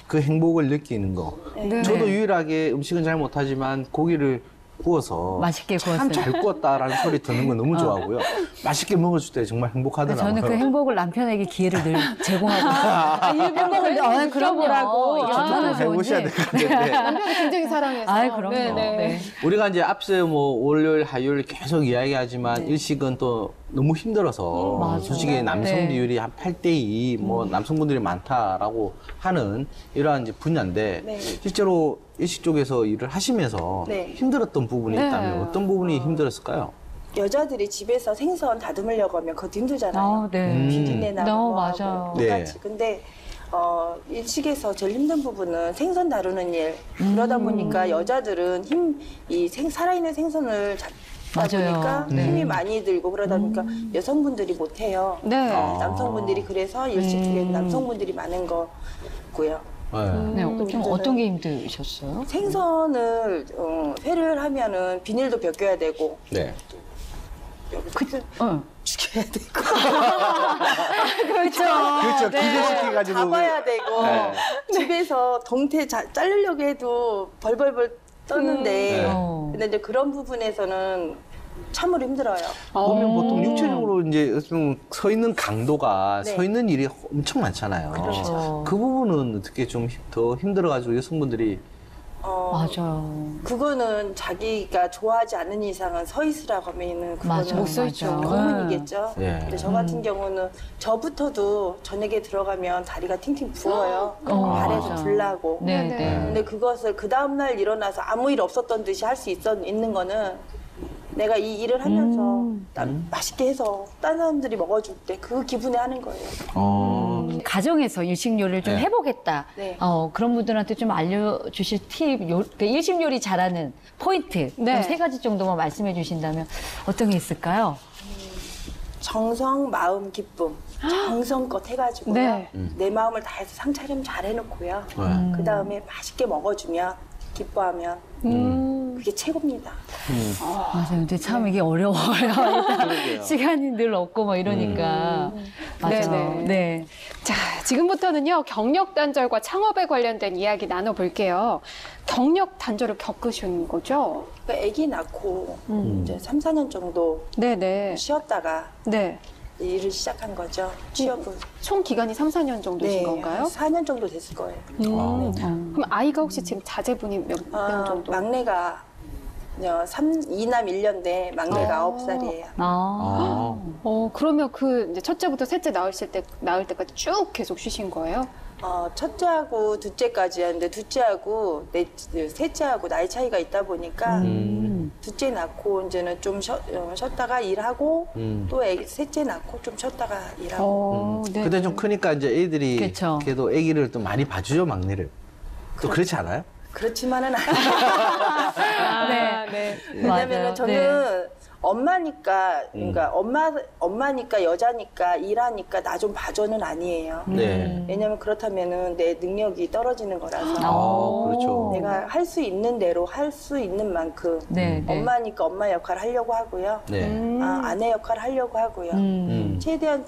그 행복을 느끼는 거. 네. 저도 유일하게 음식은 잘 못하지만 고기를 구워서 맛있게 참 구웠어요. 잘 구웠다라는 소리 듣는 거 너무 좋아하고요. 맛있게 먹었을 때 정말 행복하더라고요. 저는 그 행복을 남편에게 기회를 늘 제공하고 있어요. 행복을 그러보라고. 이게 얼마나 저도 해보셔야 될 좋은지. 것 같은데. 남편이 굉장히 사랑해서. 아이, 그럼요. 네네. 네. 우리가 이제 앞서 뭐 월요일, 화요일 계속 이야기하지만 일식은 또 너무 힘들어서 맞아. 솔직히 남성 네. 비율이 한 8대2 뭐 남성분들이 많다라고 하는 이러한 이제 분야인데 네. 실제로 일식 쪽에서 일을 하시면서 네. 힘들었던 부분이 네. 있다면 어떤 부분이 힘들었을까요? 여자들이 집에서 생선 다듬으려고 하면 그것도 힘들잖아요. 아, 네. 비린내 나고 너무 뭐 하고 맞아요. 똑같이. 네. 근데 일식에서 제일 힘든 부분은 생선 다루는 일. 그러다 보니까 여자들은 살아있는 생선을 잡다 맞아요. 보니까 네. 힘이 많이 들고 그러다 보니까 여성분들이 못해요. 네. 남성분들이 그래서 일식 쪽에는 남성분들이 많은 거고요. 네. 네, 좀 어떤 게 힘드셨어요? 생선을 회를 하면은 비닐도 벗겨야 되고 네. 죽여야 되고 그렇죠. 기계시켜가지고. 잡아야 되고 네. 집에서 동태 자르려고 해도 벌벌벌 떠는데 네. 근데 이제 그런 부분에서는 참으로 힘들어요. 보면 보통 육체적으로 이제 서 있는 강도가 네. 서 있는 일이 엄청 많잖아요. 그렇죠. 그 부분은 어떻게 좀 더 힘들어가지고 여성분들이 맞아요. 그거는 자기가 좋아하지 않는 이상은 서 있으라고 하면은 맞아, 그거는 못 서 있죠. 고문이겠죠. 네. 근데 저 같은 경우는 저부터도 저녁에 들어가면 다리가 팅팅 부어요. 발에서 맞아. 불나고. 네, 네네. 네. 근데 그것을 그 다음날 일어나서 아무 일 없었던 듯이 할 수 있는 거는 내가 이 일을 하면서 맛있게 해서 다른 사람들이 먹어줄 때 그 기분에 하는 거예요. 가정에서 일식 요리를 좀 네. 해보겠다. 네. 그런 분들한테 좀 알려주실 팁, 그 일식 요리 잘하는 포인트 네. 세 가지 정도만 말씀해 주신다면 어떤 게 있을까요? 정성, 마음, 기쁨. 정성껏 해가지고요. 네. 내 마음을 다해서 상차림 잘 해놓고요. 네. 그 다음에 맛있게 먹어주면, 기뻐하면, 그게 최고입니다. 맞아요. 근데 참 이게 어려워요. 일단 시간이 늘 없고 뭐 이러니까. 맞아요. 네네. 네. 자, 지금부터는요, 경력 단절과 창업에 관련된 이야기 나눠볼게요. 경력 단절을 겪으신 거죠? 그러니까 아기 낳고 이제 3, 4년 정도 네네. 쉬었다가 네. 일을 시작한 거죠. 취업을. 총 기간이 3, 4년 정도신 네, 건가요? 4년 정도 됐을 거예요. 그럼 아이가 혹시 지금 자제분이 몇 명 정도? 막내가 2남 1년대 막내가 9살이에요. 아. 그러면 이제 첫째부터 셋째 낳을 때까지 쭉 계속 쉬신 거예요? 첫째하고 둘째까지였는데 둘째하고 셋째하고 나이 차이가 있다 보니까 둘째 낳고 이제는 좀 쉬었다가 일하고 또 셋째 낳고 좀 쉬었다가 일하고. 네. 그때 좀 크니까 이제 애들이 그쵸. 그래도 아기를 또 많이 봐주죠, 막내를. 또 그렇지 않아요? 그렇지만은 네. 왜냐면은 맞아요. 저는 엄마니까 그러니까 엄마니까 여자니까 일하니까 나 좀 봐줘는 아니에요. 네. 왜냐면 그렇다면은 내 능력이 떨어지는 거라서 그렇죠. 내가 할 수 있는 대로 할 수 있는 만큼 네, 네. 엄마니까 엄마 역할을 하려고 하고요. 네. 아내 역할을 하려고 하고요. 최대한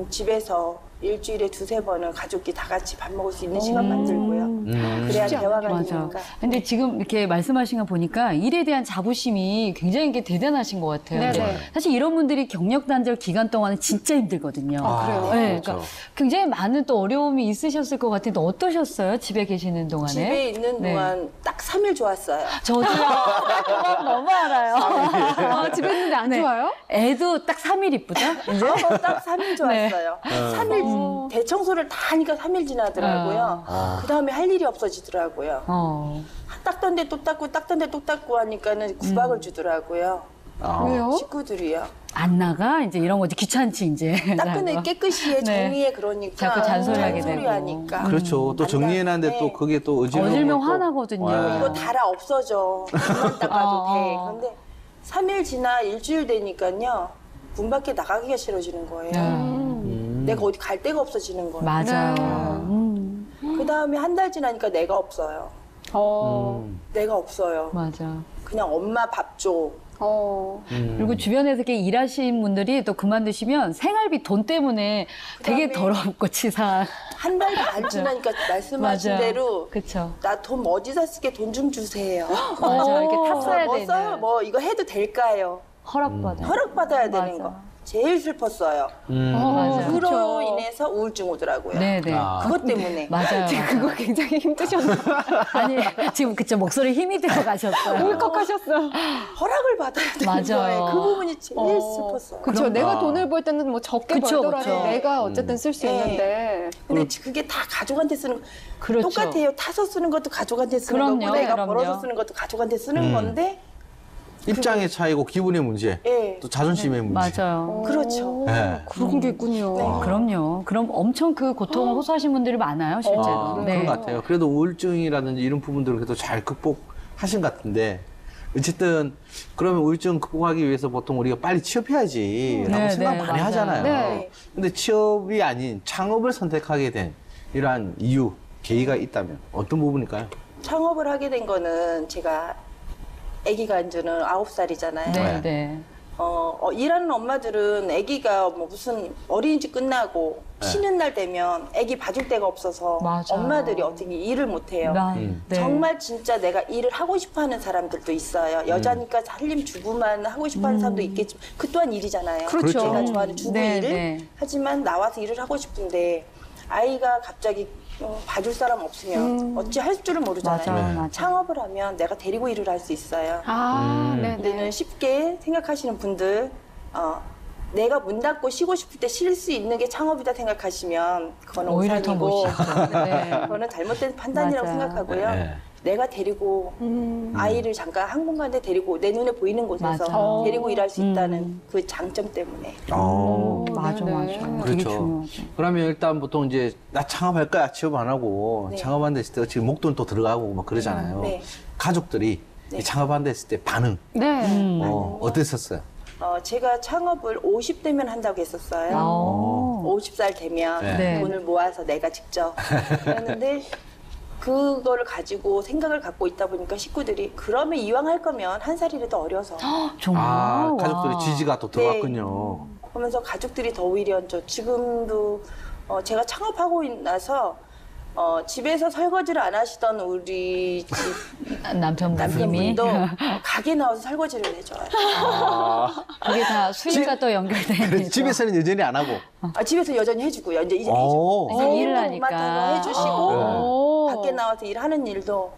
집에서 일주일에 2-3번은 가족끼리 다 같이 밥 먹을 수 있는 시간 만들고요. 그래야 대화가 맞아. 되니까. 근데 지금 이렇게 말씀하신 거 보니까 일에 대한 자부심이 굉장히 이게 대단하신 것 같아요. 네네. 사실 이런 분들이 경력 단절 기간 동안은 진짜 힘들거든요. 그래요? 네, 그렇죠. 그러니까 굉장히 많은 또 어려움이 있으셨을 것 같은데 어떠셨어요? 집에 계시는 동안에? 집에 있는 네. 동안 딱 3일 좋았어요. 저도요. 그거 너무 알아요. 집에 있는데 안 네. 좋아요? 애도 딱 3일 이쁘죠? 이제? 딱 3일 좋았어요. 3일 대청소를 다 하니까 3일 지나더라고요. 그 다음에 할 일이 없어지더라고요. 닦던데 또 닦고 닦던데 또 닦고 하니까는 구박을 주더라고요. 왜요? 식구들이요. 안 나가? 이제 이런 거지. 귀찮지, 이제. 닦은 애 깨끗이 해, 네. 정리해 그러니까. 자꾸 잔소리하게 되고. 잔소리하니까. 그렇죠. 또 정리해놨는데 네. 또 그게 또 어질면 화나거든요. 이거 달아 없어져. 그만 닦아도 돼. 그런데 3일 지나 일주일 되니까요. 문 밖에 나가기가 싫어지는 거예요. 내가 어디 갈 데가 없어지는 거예요. 맞아요. 그 다음에 한 달 지나니까 내가 없어요. 내가 없어요. 맞아. 그냥 엄마 밥 줘. 그리고 주변에서 이렇게 일하신 분들이 또 그만두시면 생활비 돈 때문에 되게 더럽고 치사한. 한 달도 안 지나니까 말씀하신 맞아. 대로 그쵸. 나 돈 어디다 쓰게 돈 좀 주세요. 맞아. 이렇게 탑 써야 뭐 되는. 써요? 뭐 이거 해도 될까요? 허락받아. 허락받아야 되는 맞아. 거. 제일 슬펐어요. 맞아요. 그로 인해서 우울증 오더라고요. 네네. 그것 때문에. 맞아요. 그거 굉장히 힘드셨나요? 아니, 지금 그쵸. 목소리 힘이 들어가셨어요. 울컥하셨어요. 허락을 받아야 되는 맞아요. 거예요. 그 부분이 제일 슬펐어요. 그렇죠. 내가 돈을 벌 때는 뭐 적게 그쵸, 벌더라도 그쵸. 내가 어쨌든 쓸 수 네. 있는데. 근데 그게 다 가족한테 쓰는 그렇죠. 똑같아요. 타서 쓰는 것도 가족한테 쓰는 그럼요, 거고 내가 그럼요. 벌어서 쓰는 것도 가족한테 쓰는 건데 입장의 차이고 기분의 문제, 예. 또 자존심의 문제. 맞아요. 그렇죠. 네. 그런 게 있군요. 그럼요. 그럼 엄청 그 고통을 호소하신 분들이 많아요, 실제로. 네. 그런 것 같아요. 그래도 우울증이라든지 이런 부분들을 그래도 잘 극복하신 것 같은데 어쨌든 그러면 우울증 극복하기 위해서 보통 우리가 빨리 취업해야지라고 네, 생각 네, 많이 맞아요. 하잖아요. 네. 근데 취업이 아닌 창업을 선택하게 된 이러한 이유, 계기가 있다면 어떤 부분일까요? 창업을 하게 된 거는 제가 아기가 이제는 9살이잖아요. 네, 네. 일하는 엄마들은 아기가 뭐 무슨 어린이집 끝나고 쉬는 날 되면 아기 봐줄 데가 없어서 맞아. 엄마들이 어떻게 일을 못 해요. 네. 정말 진짜 내가 일을 하고 싶어 하는 사람들도 있어요. 여자니까 살림 주부만 하고 싶어 하는 사람도 있겠지만 그 또한 일이잖아요. 그렇죠. 내가 좋아하는 주부 네, 일을 네. 하지만 나와서 일을 하고 싶은데 아이가 갑자기 봐줄 사람 없으면 어찌 할 줄을 모르잖아요. 맞아, 맞아. 창업을 하면 내가 데리고 일을 할 수 있어요. 네. 근데는 쉽게 생각하시는 분들 내가 문 닫고 쉬고 싶을 때 쉴 수 있는 게 창업이다 생각하시면 그거는 오히려 더 오산이고 못 쉬죠. 네. 그거는 잘못된 판단이라고 맞아요. 생각하고요. 네. 내가 데리고 아이를 잠깐 한 공간에 데리고 내 눈에 보이는 곳에서 맞아. 데리고 일할 수 있다는 그 장점 때문에 맞아, 네. 맞아. 되게 그렇죠. 중요하죠. 그러면 일단 보통 이제 나 창업할 거야 취업 안 하고 네. 창업한다 했을 때 지금 목돈 또 들어가고 막 그러잖아요. 네. 가족들이 네. 이 창업한다 했을 때 반응 네. 어땠었어요? 제가 창업을 50대면 한다고 했었어요. 오. 50살 되면 네. 돈을 모아서 내가 직접 했는데 그거를 가지고 생각을 갖고 있다 보니까 식구들이 그러면 이왕 할 거면 한 살이라도 어려서 정말. 와. 가족들의 지지가 또 들어왔군요. 하면서 가족들이 더 오히려 지금도 제가 창업하고 나서 집에서 설거지를 안 하시던 우리 집 남편분이 남편분도 가게 나와서 설거지를 해줘요. 그게 다 수입과 또 연결된 그래서 집에서는 여전히 안 하고. 집에서 여전히 해주고요. 이제 오. 해주고. 일을 하니까. 맡아서 해주시고 오. 밖에 나와서 일하는 일도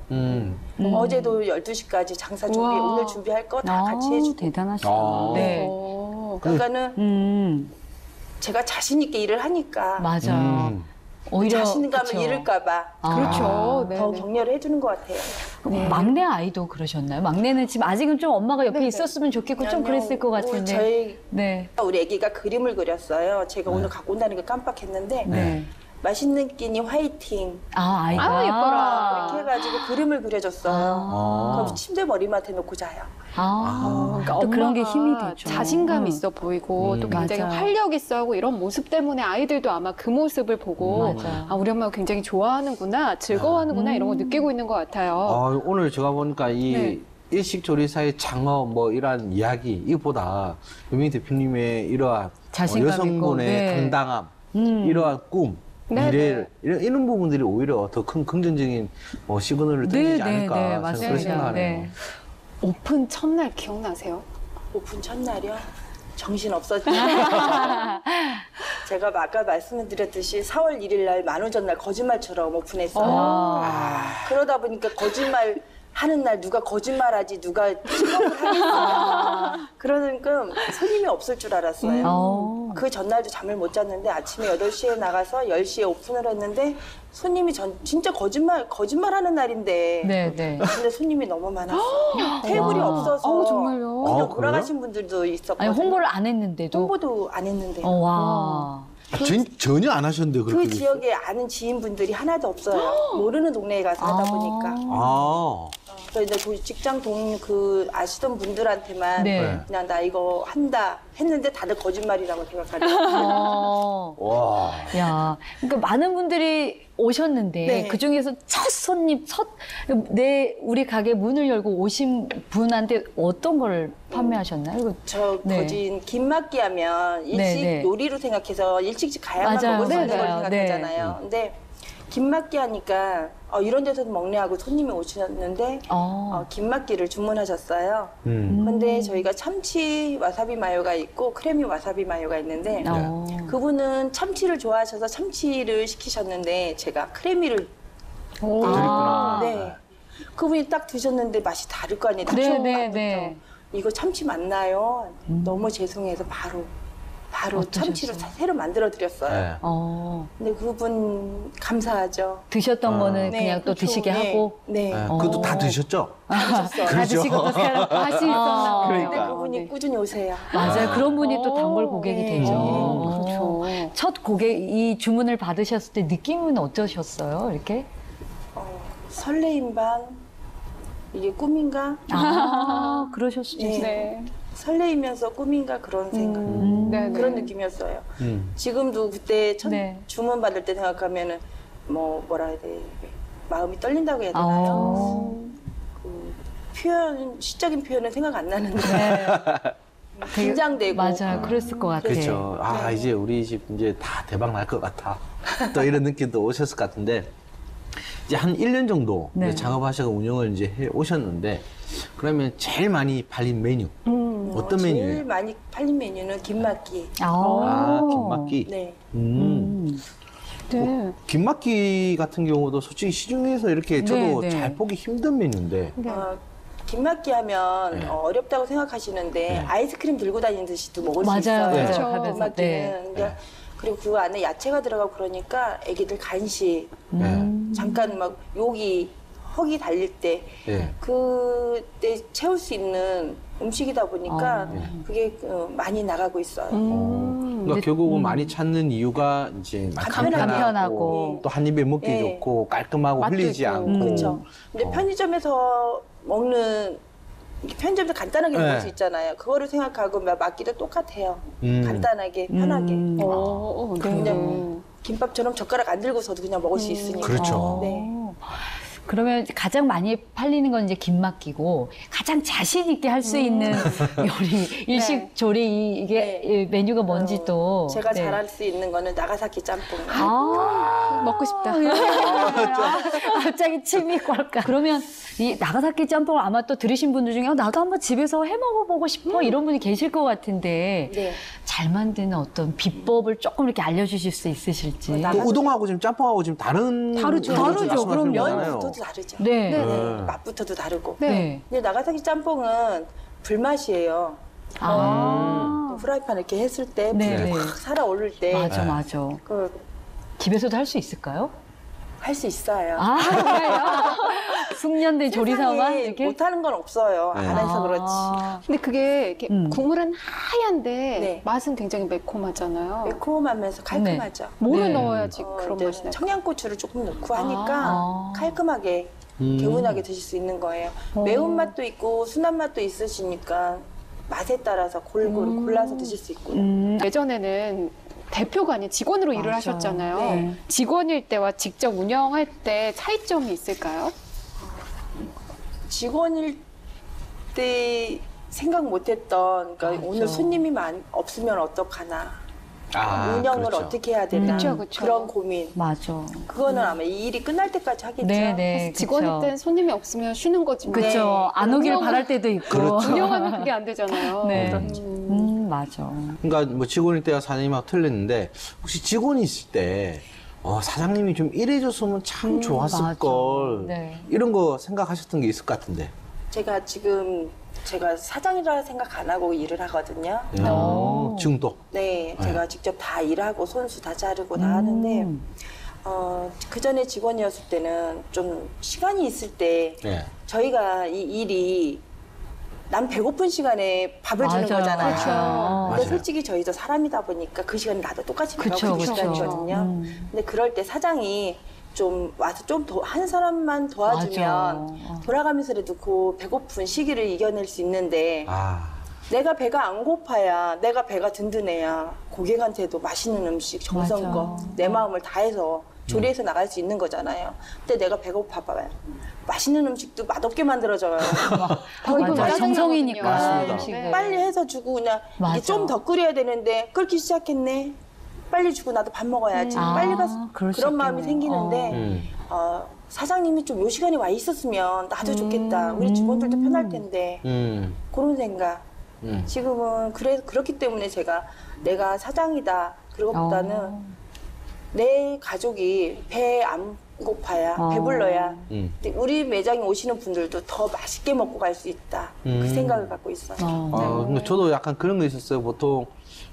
어제도 12시까지 장사 준비, 우와. 오늘 준비할 거 다 같이 해주고. 대단하시다. 아. 네. 오. 그러니까는 제가 자신 있게 일을 하니까 맞아요. 오히려 자신감을 그쵸. 잃을까봐 그렇죠. 네, 더 네. 격려를 해주는 것 같아요. 막내 아이도 그러셨나요? 막내는 지금 아직은 좀 엄마가 옆에 있었으면 좋겠고 좀 그랬을 것 같은데. 저희 네. 우리 애기가 그림을 그렸어요. 제가 오늘 갖고 온다는 걸 깜빡했는데 네. 맛있는 끼니 화이팅 아이가. 아우, 예뻐라. 이렇게 해가지고 그림을 그려줬어요. 그럼 침대 머리맡에 놓고 자요. 그러니까 또 그런 게 엄마가 힘이 되죠. 자신감 있어 보이고 또 굉장히 맞아요. 활력 있어 하고 이런 모습 때문에 아이들도 아마 그 모습을 보고 맞아요. 아, 우리 엄마가 굉장히 좋아하는구나, 즐거워하는구나 이런 거 느끼고 있는 것 같아요. 오늘 제가 보니까 이 네. 일식조리사의 창업 뭐 이런 이야기 이보다 유민 대표님의 이러한 자신감 여성분의 있고, 네. 당당함, 이러한 꿈, 네, 미래를 이런 부분들이 오히려 더 큰 긍정적인 시그널을 던지지 않을까 네, 저는 그런 생각하네요. 네. 오픈 첫날 기억나세요? 오픈 첫날이요? 정신 없었죠. 제가 아까 말씀드렸듯이 4월 1일 날 만우절날 거짓말처럼 오픈했어요. 그러다 보니까 거짓말 하는 날 누가 거짓말하지 누가 직업을 하겠어요. 그러니까 손님이 없을 줄 알았어요. 그 전날도 잠을 못 잤는데 아침에 8시에 나가서 10시에 오픈을 했는데 손님이 진짜 거짓말하는 날인데 네, 네. 근데 손님이 너무 많았어요. 테이블이 없어서 정말요? 그냥 그래요? 돌아가신 분들도 있었거든요. 아니, 홍보를 안 했는데도. 홍보도 안 했는데 와. 전혀 안 하셨는데 그렇게 그 지역에 아는 지인분들이 하나도 없어요. 모르는 동네에 가서 하다 보니까. 그래서 이제 그 직장 아시던 분들한테만 네. 그냥 나 이거 한다 했는데 다들 거짓말이라고 생각하더라고요. 와. 야, 그러니까 많은 분들이 오셨는데 네. 그 중에서 첫 손님, 우리 가게 문을 열고 오신 분한테 어떤 걸 판매하셨나요? 이거 저 네. 거진 김막기 하면 일식 네. 요리로 생각해서 일식집 가야만 맞아요. 먹을 수 있는 걸 맞아요. 생각하잖아요. 근데 김막기 하니까 이런 데서도 먹네 하고 손님이 오셨는데 김막기를 주문하셨어요. 근데 저희가 참치 와사비 마요가 있고 크래미 와사비 마요가 있는데 그분은 참치를 좋아하셔서 참치를 시키셨는데 제가 크래미를 드렸구나. 네. 그분이 딱 드셨는데 맛이 다를 거 아니에요. 딱 네, 처음 네, 맛부터. 네. 이거 참치 맞나요? 너무 죄송해서 바로 참치를 새로 만들어 드렸어요. 네. 근데 그분 감사하죠. 드셨던 거는 네, 그냥 또 그렇죠. 드시게 네. 하고. 네. 그것도 다 드셨죠? 드셨어요. 다 드시고 또 새로 맛이 있었나 봐요. 근데 그러니까. 그분이 꾸준히 오세요. 맞아요. 그런 분이 또 단골 고객이 네. 되죠. 그렇죠. 첫 고객, 이 주문을 받으셨을 때 느낌은 어떠셨어요? 이렇게? 설레임 반 이게 꿈인가? 그러셨을 수 네. 있어요. 네. 설레이면서 꿈인가 그런 생각. 네, 그런 네. 느낌이었어요. 지금도 그때 첫 네. 주문 받을 때 생각하면은 뭐라 해야 돼 마음이 떨린다고 해야 되나요? 시적인 표현은 생각 안 나는데 긴장되고 맞아요. 그랬을 것 같아요. 그렇죠. 이제 우리 집 이제 다 대박 날 것 같아. 또 이런 느낌도 오셨을 것 같은데 이제 한 1년 정도 네. 이제 창업하셔서 운영을 이제 해 오셨는데 그러면 제일 많이 팔린 메뉴 어떤 제일 메뉴예요? 많이 팔린 메뉴는 김막기. 김막기. 네. 네. 김막기 같은 경우도 솔직히 시중에서 이렇게 저도 네. 잘 보기 힘든 메뉴인데 김막기 하면 네. 어렵다고 생각하시는데 아이스크림 들고 다니는 듯이도 먹을 수 맞아요. 있어요. 맞아요. 그렇죠. 하면서. 김막기는. 네. 근데 그리고 그 안에 야채가 들어가고 그러니까 애기들 간식 잠깐 막 허기 달릴 때 네. 그때 채울 수 있는 음식이다 보니까 그게 많이 나가고 있어요. 그러니까 결국은 많이 찾는 이유가 이제 간편하고. 또 한 입에 먹기 네. 좋고 깔끔하고 맛도 흘리지 있고. 않고 그렇죠. 근데 편의점에서 먹는 편의점에서 간단하게 네. 먹을 수 있잖아요. 그거를 생각하고 막기도 똑같아요. 간단하게 편하게. 네. 그냥 김밥처럼 젓가락 안 들고서도 그냥 먹을 수 있으니까. 그렇죠. 네. 그러면 가장 많이 팔리는 건 이제 김 맡기고 가장 자신 있게 할 수 있는 요리, 일식 조리 이게 네. 메뉴가 뭔지 또 제가 네. 잘할 수 있는 거는 나가사키 짬뽕. 먹고 싶다. 갑자기 침이 꼴까. 그러면 이 나가사키 짬뽕을 아마 또 들으신 분들 중에 나도 한번 집에서 해 먹어보고 싶어 이런 분이 계실 것 같은데 네. 잘 만드는 어떤 비법을 조금 이렇게 알려주실 수 있으실지. 그 우동하고 지금 짬뽕하고 지금 다른 다르죠. 거죠, 다르죠. 말씀하시는 그럼요. 거잖아요. 면부터도 다르죠. 네. 네. 맛부터도 다르고. 네. 근데 나가사키 짬뽕은 불맛이에요. 아. 프라이팬 이렇게 했을 때 네, 불이 네. 확 살아오를 때 맞아, 맞아. 그 집에서도 할 수 있을까요? 할 수 있어요. 아, 정말요? 숙련된 조리사만 세상에 이렇게? 못하는 건 없어요. 네. 안 해서 그렇지. 아. 근데 그게 이렇게 국물은 하얀데 네. 맛은 굉장히 매콤하잖아요. 매콤하면서 깔끔하죠. 뭐를 네. 넣어야지 어, 그런 이제 맛이 나요? 청양고추를 조금 넣고 하니까 아. 깔끔하게 개운하게 드실 수 있는 거예요. 매운맛도 있고 순한맛도 있으시니까 맛에 따라서 골고루 골라서 드실 수 있고요. 예전에는 대표가 아닌 직원으로 일을 맞아요. 하셨잖아요. 네. 직원일 때와 직접 운영할 때 차이점이 있을까요? 직원일 때 생각 못했던 그러니까 맞아. 오늘 손님이 없으면 어떡하나 운영을 그렇죠. 어떻게 해야 되나 그쵸, 그쵸. 그런 고민 맞아. 그거는 아마 이 일이 끝날 때까지 하겠죠. 네네. 직원일 땐 손님이 없으면 쉬는 거지. 뭐. 그쵸. 안 오길 운영- 바랄 때도 있고. 그렇죠. 운영하면 그게 안 되잖아요. 네. 그렇죠. 맞아. 그러니까 뭐 직원일 때와 사장님하고 틀렸는데 혹시 직원이 있을 때 사장님이 좀 이래줬으면 참 좋았을 맞아. 걸 네. 이런 거 생각하셨던 게 있을 것 같은데. 제가 사장이라 생각 안 하고 일을 하거든요. 지금도. 네, 제가 직접 다 일하고 손수 다 자르고 다 하는데 그 전에 직원이었을 때는 좀 시간이 있을 때 네. 저희가 이 일이 남 배고픈 시간에 밥을 주는 맞아요. 거잖아요. 그렇죠. 근데 맞아요. 솔직히 저희도 사람이다 보니까 그 시간에 나도 똑같이 그쵸, 배고픈 그쵸. 시간이거든요. 근데 그럴 때 사장이 좀 와서 좀 더 한 사람만 도와주면 맞아. 돌아가면서라도 그 배고픈 시기를 이겨낼 수 있는데 아, 내가 배가 안 고파야 내가 배가 든든해야 고객한테도 맛있는 음식 정성껏 맞아. 내 마음을 다해서 조리해서 나갈 수 있는 거잖아요. 근데 내가 배고파봐요. 맛있는 음식도 맛없게 만들어져요. 이거 맞아. 짜증나거든요. 정성이니까. 맞습니다. 음식을. 빨리 해서 주고 그냥 맞아. 이게 좀 더 끓여야 되는데 끓기 시작했네. 빨리 주고 나도 밥 먹어야지. 빨리 가서 그럴 수 그런 마음이 있겠네요. 생기는데 사장님이 좀 요 시간에 와 있었으면 나도 좋겠다. 우리 직원들도 편할 텐데 그런 생각. 지금은 그렇기 때문에 내가 사장이다. 그것보다는 내 가족이 배 안 고파야 배불러야 근데 우리 매장에 오시는 분들도 더 맛있게 먹고 갈 수 있다. 그 생각을 갖고 있어요. 근데 저도 약간 그런 거 있었어요. 보통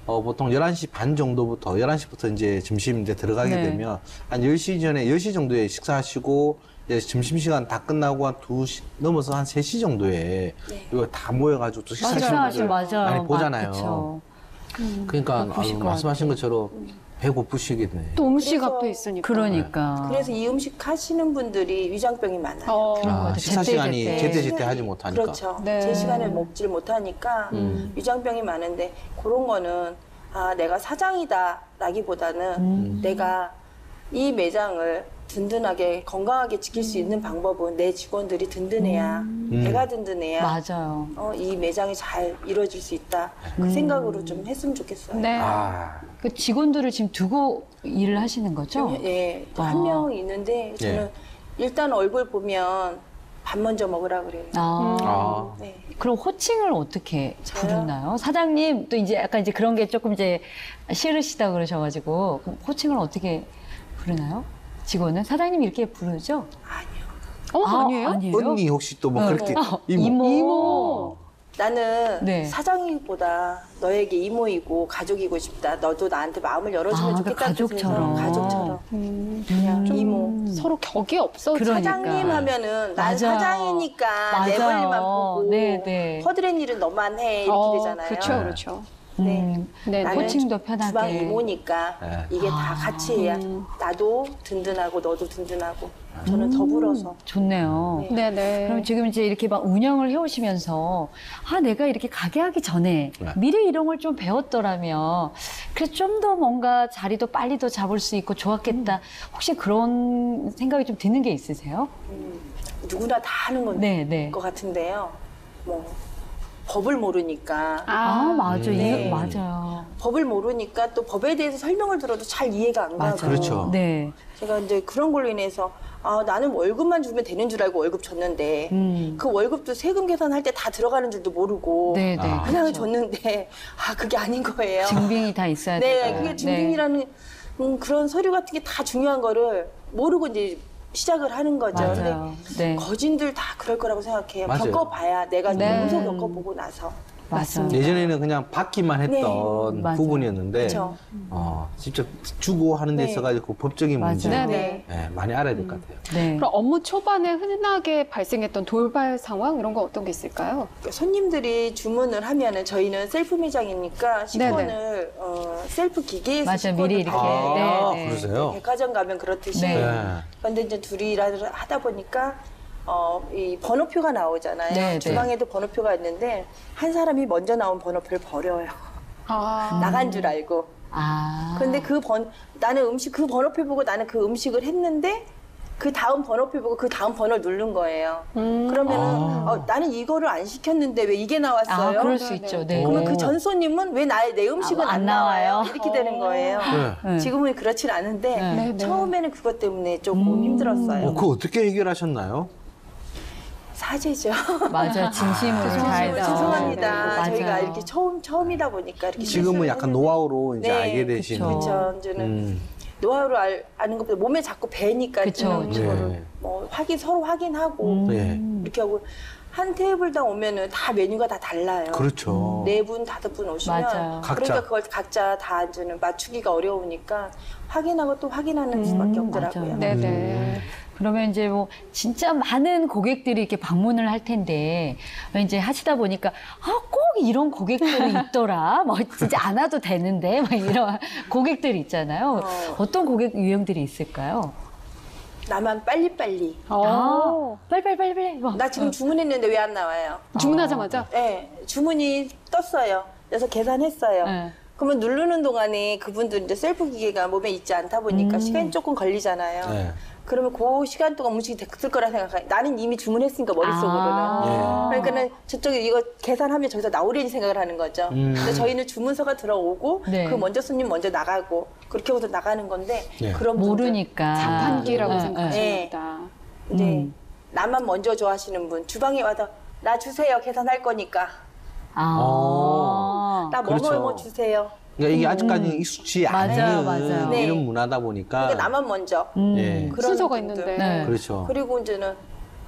11시 반 정도부터 11시부터 이제 점심 이제 들어가게 네. 되면 한 10시 전에 10시 정도에 식사하시고 이제 점심시간 다 끝나고 한 2시 넘어서 한 3시 정도에 이거 다 모여가지고 또 식사하시는 분들 맞아요. 많이 보잖아요. 그쵸. 그러니까 바쁘실 것 말씀하신 것처럼 배고프시겠네. 또 음식 그래서- 앞에 있으니까. 그러니까. 그래서 이 음식 하시는 분들이 위장병이 많아요. 그런 것 같아요. 식사 시간이 제때. 제때 하지 못하니까. 그렇죠. 네. 제 시간에 먹지를 못하니까 위장병이 많은데 그런 거는 내가 사장이다라기보다는 내가 이 매장을 든든하게 건강하게 지킬 수 있는 방법은 내 직원들이 든든해야 배가 든든해야 맞아요. 이 매장이 잘 이루어질 수 있다. 그 생각으로 좀 했으면 좋겠어요. 네. 그 직원들을 지금 두고 일을 하시는 거죠? 예, 한 명 있는데 저는 일단 얼굴 보면 밥 먼저 먹으라 그래요. 네. 그럼 호칭을 어떻게 저요? 부르나요? 사장님 또 이제 약간 이제 그런 게 조금 이제 싫으시다 그러셔가지고 그럼 호칭을 어떻게 부르나요? 직원은 사장님 이렇게 부르죠? 아니요. 아니에요? 아니에요? 언니 혹시 또 뭐 그렇게 이모. 나는 네. 사장이보다 너에게 이모이고 가족이고 싶다. 너도 나한테 마음을 열어주면 그러니까 좋겠다. 가족처럼. 가족처럼. 그냥 이모. 서로 격이 없어. 그러니까. 사장님 하면은 난 맞아요. 사장이니까 내 맞아요. 권리만 보고 네, 네. 허드렛 일은 너만 해 이렇게 되잖아요. 그렇죠, 그렇죠. 네, 나는 코칭도 주방 편하게. 이모니까 네. 이게 다 같이 해야 나도 든든하고 너도 든든하고 저는 더불어서 좋네요. 네, 네. 그럼 지금 이제 이렇게 막 운영을 해오시면서 내가 이렇게 가게 하기 전에 네. 미리 이런 걸 좀 배웠더라면 그래서 좀 더 뭔가 자리도 빨리 더 잡을 수 있고 좋았겠다. 혹시 그런 생각이 좀 드는 게 있으세요? 누구나 다 하는 건 네. 것 같은데요. 뭐 법을 모르니까 맞아. 네. 맞아요. 법을 모르니까 또 법에 대해서 설명을 들어도 잘 이해가 안 가고 그렇죠. 네. 제가 이제 그런 걸로 인해서 나는 월급만 주면 되는 줄 알고 월급 줬는데 그 월급도 세금 계산할 때 다 들어가는 줄도 모르고 네. 그냥 줬는데 그게 아닌 거예요. 증빙이 다 있어야 네, 되고. 그게 증빙이라는 그런 서류 같은 게 다 중요한 거를 모르고 이제 시작을 하는 거죠. 맞아요. 근데 네. 거진들 다 그럴 거라고 생각해요. 맞아요. 겪어봐야 내가 네. 몸소 겪어보고 나서. 맞습니다. 예전에는 그냥 받기만 했던 네. 맞아요. 부분이었는데 그렇죠. 직접 주고 하는 데 네. 있어가지고 법적인 맞아요. 문제 네. 많이 알아야 될 것 같아요. 네. 그럼 업무 초반에 흔하게 발생했던 돌발 상황 이런 거 어떤 게 있을까요? 그러니까 손님들이 주문을 하면은 저희는 셀프 매장이니까 식권을 셀프 기계에서 맞아요. 식권을 미리 이렇게. 받아요. 네. 그러세요? 백화점 가면 그렇듯이. 네. 근데 이제 둘이 일을 하다 보니까 이 번호표가 나오잖아요. 네, 주방에도 번호표가 있는데 한 사람이 먼저 나온 번호표를 버려요. 나간 줄 알고. 근데 나는 그 번호표 보고 나는 그 음식을 했는데 그 다음 번호표 보고 그 다음 번호를 누른 거예요. 그러면은 나는 이거를 안 시켰는데 왜 이게 나왔어요? 그럴 수 있죠. 네. 그러면 그 전 손님은 왜 내 음식은 안 나와요? 이렇게 되는 거예요. 네. 지금은 그렇진 않은데 네. 처음에는 그것 때문에 조금 힘들었어요. 그거 어떻게 해결하셨나요? 사죄죠. 맞아요. 진심으로 다해서. 죄송합니다. 맞아요. 저희가 이렇게 처음이다 보니까 이렇게 지금은 실수를 약간 했는데. 노하우로 이제 네, 알게 되신. 그렇죠. 이제는 노하우를 아는 것보다 몸에 자꾸 배니까 그쵸, 이제는 그쵸. 그거를 네. 뭐 서로 확인하고 네. 이렇게 하고 한 테이블당 오면은 다 메뉴가 다 달라요. 그렇죠. 4분, 5분 오시면 맞아요. 각자. 그러니까 그걸 각자 다 이제는 맞추기가 어려우니까 확인하고 또 확인하는 수밖에 없더라고요. 맞아요. 네네. 그러면 이제 뭐 진짜 많은 고객들이 이렇게 방문을 할 텐데 이제 하시다 보니까 꼭 이런 고객들이 있더라. 뭐 진짜 안 와도 되는데 막 이런 고객들이 있잖아요. 어떤 고객 유형들이 있을까요? 나만 빨리빨리. 빨리. 뭐. 나 지금 주문했는데 왜 안 나와요? 주문하자마자 네, 주문이 떴어요. 그래서 계산했어요. 네. 그러면 누르는 동안에 그분들 이제 셀프 기계가 몸에 있지 않다 보니까 시간이 조금 걸리잖아요. 네. 그러면 그 시간 동안 음식이 됐을 거라 생각해요. 나는 이미 주문했으니까 머릿속으로는. 그러니까는 저쪽에 이거 계산하면 저기서 나오려니 생각을 하는 거죠. 근데 저희는 주문서가 들어오고 네. 그 먼저 손님 먼저 나가고 그렇게 하고서 나가는 건데 네. 그런 분들, 모르니까. 자판기라고 네, 생각하십니다. 이제 나만 먼저 좋아하시는 분 주방에 와서 나 주세요 계산할 거니까 나 그렇죠. 뭐뭐 주세요. 그러니까 이게 아직까지 익숙지 맞아요, 않은 맞아요. 네. 이런 문화다 보니까. 그러니까 나만 먼저 예. 그런 순서가 분들. 있는데. 네. 그렇죠. 그리고 이제는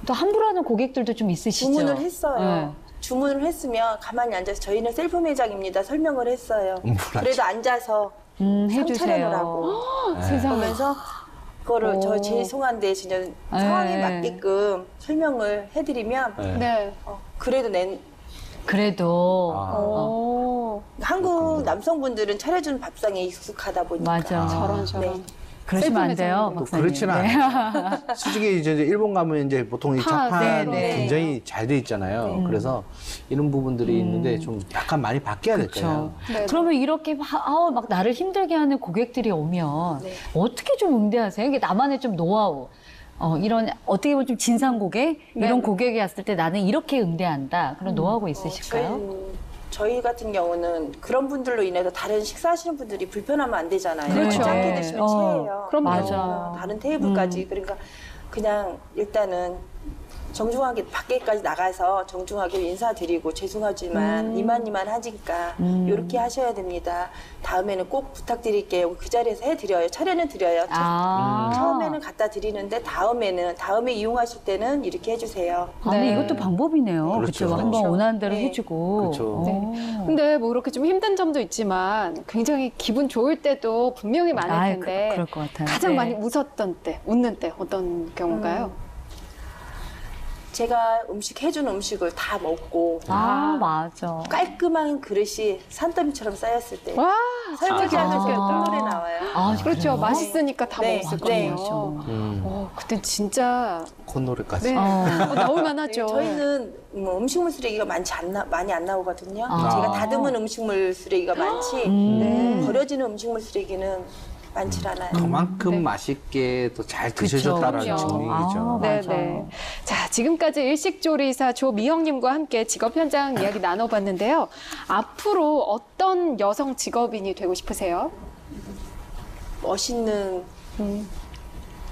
또 함부로 하는 고객들도 좀 있으시죠? 주문을 했어요. 네. 주문을 했으면 가만히 앉아서 저희는 셀프 매장입니다. 설명을 했어요. 뭐라죠? 그래도 앉아서 해주세요. 상차림을 하고 세상에. 그러면서 그거를 오. 저 죄송한데 진짜 상황에 맞게끔 설명을 해드리면 네. 네. 그래도 그래도 한국 남성분들은 차려준 밥상에 익숙하다 보니까 맞아. 저런. 네. 그러시면 안 돼요. 또 박사님. 그렇지는 네. 않아요. 솔직히 이제 일본 가면 이제 보통 이 자판이 네. 굉장히 잘 돼 있잖아요. 그래서 이런 부분들이 있는데 좀 약간 많이 바뀌어야 될 거예요. 네. 그러면 이렇게 막 나를 힘들게 하는 고객들이 오면 네. 어떻게 좀 응대하세요? 이게 나만의 좀 노하우. 이런 어떻게 보면 좀 진상 고객 이런 고객이 왔을 때 나는 이렇게 응대한다. 그런 노하우가 있으실까요? 저희 같은 경우는 그런 분들로 인해서 다른 식사하시는 분들이 불편하면 안 되잖아요. 그렇죠. 짧게 드시면 체해요. 그럼요. 맞아. 다른 테이블까지. 그러니까 그냥 일단은 정중하게 밖에까지 나가서 정중하게 인사드리고 죄송하지만 이만 하니까 이렇게 하셔야 됩니다. 다음에는 꼭 부탁드릴게요. 그 자리에서 해드려요. 차례는 드려요. 처음에는 갖다 드리는데 다음에 이용하실 때는 이렇게 해주세요. 근데 네. 이것도 방법이네요. 그렇죠. 그렇죠. 한번 그렇죠. 원하는 대로 네. 해주고. 그렇죠. 근데 뭐 이렇게 좀 힘든 점도 있지만 굉장히 기분 좋을 때도 분명히 많을 텐데 그럴 것 같아요. 가장 네. 많이 웃었던 때, 웃는 때 어떤 경우인가요? 제가 해준 음식을 다 먹고 맞아. 깔끔한 그릇이 산더미처럼 쌓였을 때 와, 설거지 진짜 하면서 맛있겠다. 콧노래 나와요. 그렇죠. 그래요? 맛있으니까 다 네, 먹었을 네. 거예요. 그땐 진짜 콧노래까지. 네. 나올 만하죠. 저희는 뭐 음식물 쓰레기가 많이 안 나오거든요. 아. 제가 다듬은 음식물 쓰레기가 많지 네. 버려지는 음식물 쓰레기는 많지 않아요. 그만큼 맛있게 또 잘 드셔줬다라는 그쵸. 증명이죠. 네, 맞아. 네. 자, 지금까지 일식조리사 조미영님과 함께 직업 현장 이야기 나눠봤는데요. 앞으로 어떤 여성 직업인이 되고 싶으세요? 멋있는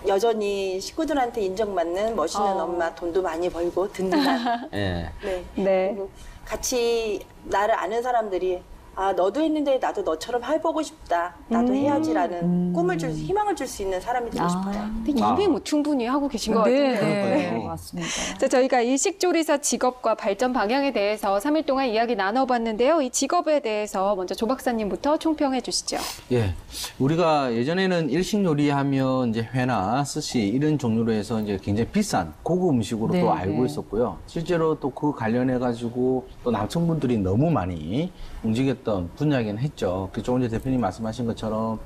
여전히 식구들한테 인정받는 멋있는 엄마, 돈도 많이 벌고 든든한 예. 네. 네. 그리고 같이 나를 아는 사람들이 너도 했는데 나도 너처럼 해보고 싶다. 나도 해야지라는 희망을 줄 수 있는 사람이 되고 싶어요. 근데 이미 뭐 충분히 하고 계신 것 같은데요. 네, 맞습니다. 자, 저희가 일식조리사 직업과 발전 방향에 대해서 3일 동안 이야기 나눠봤는데요. 이 직업에 대해서 먼저 조 박사님부터 총평해 주시죠. 예. 우리가 예전에는 일식 요리하면 이제 회나 스시 이런 종류로 해서 이제 굉장히 비싼 고급 음식으로 네, 또 알고 네. 있었고요. 실제로 또 그 관련해가지고 또 남성분들이 너무 많이 움직였던 분야이긴 했죠. 조금 전에 대표님 말씀하신 것처럼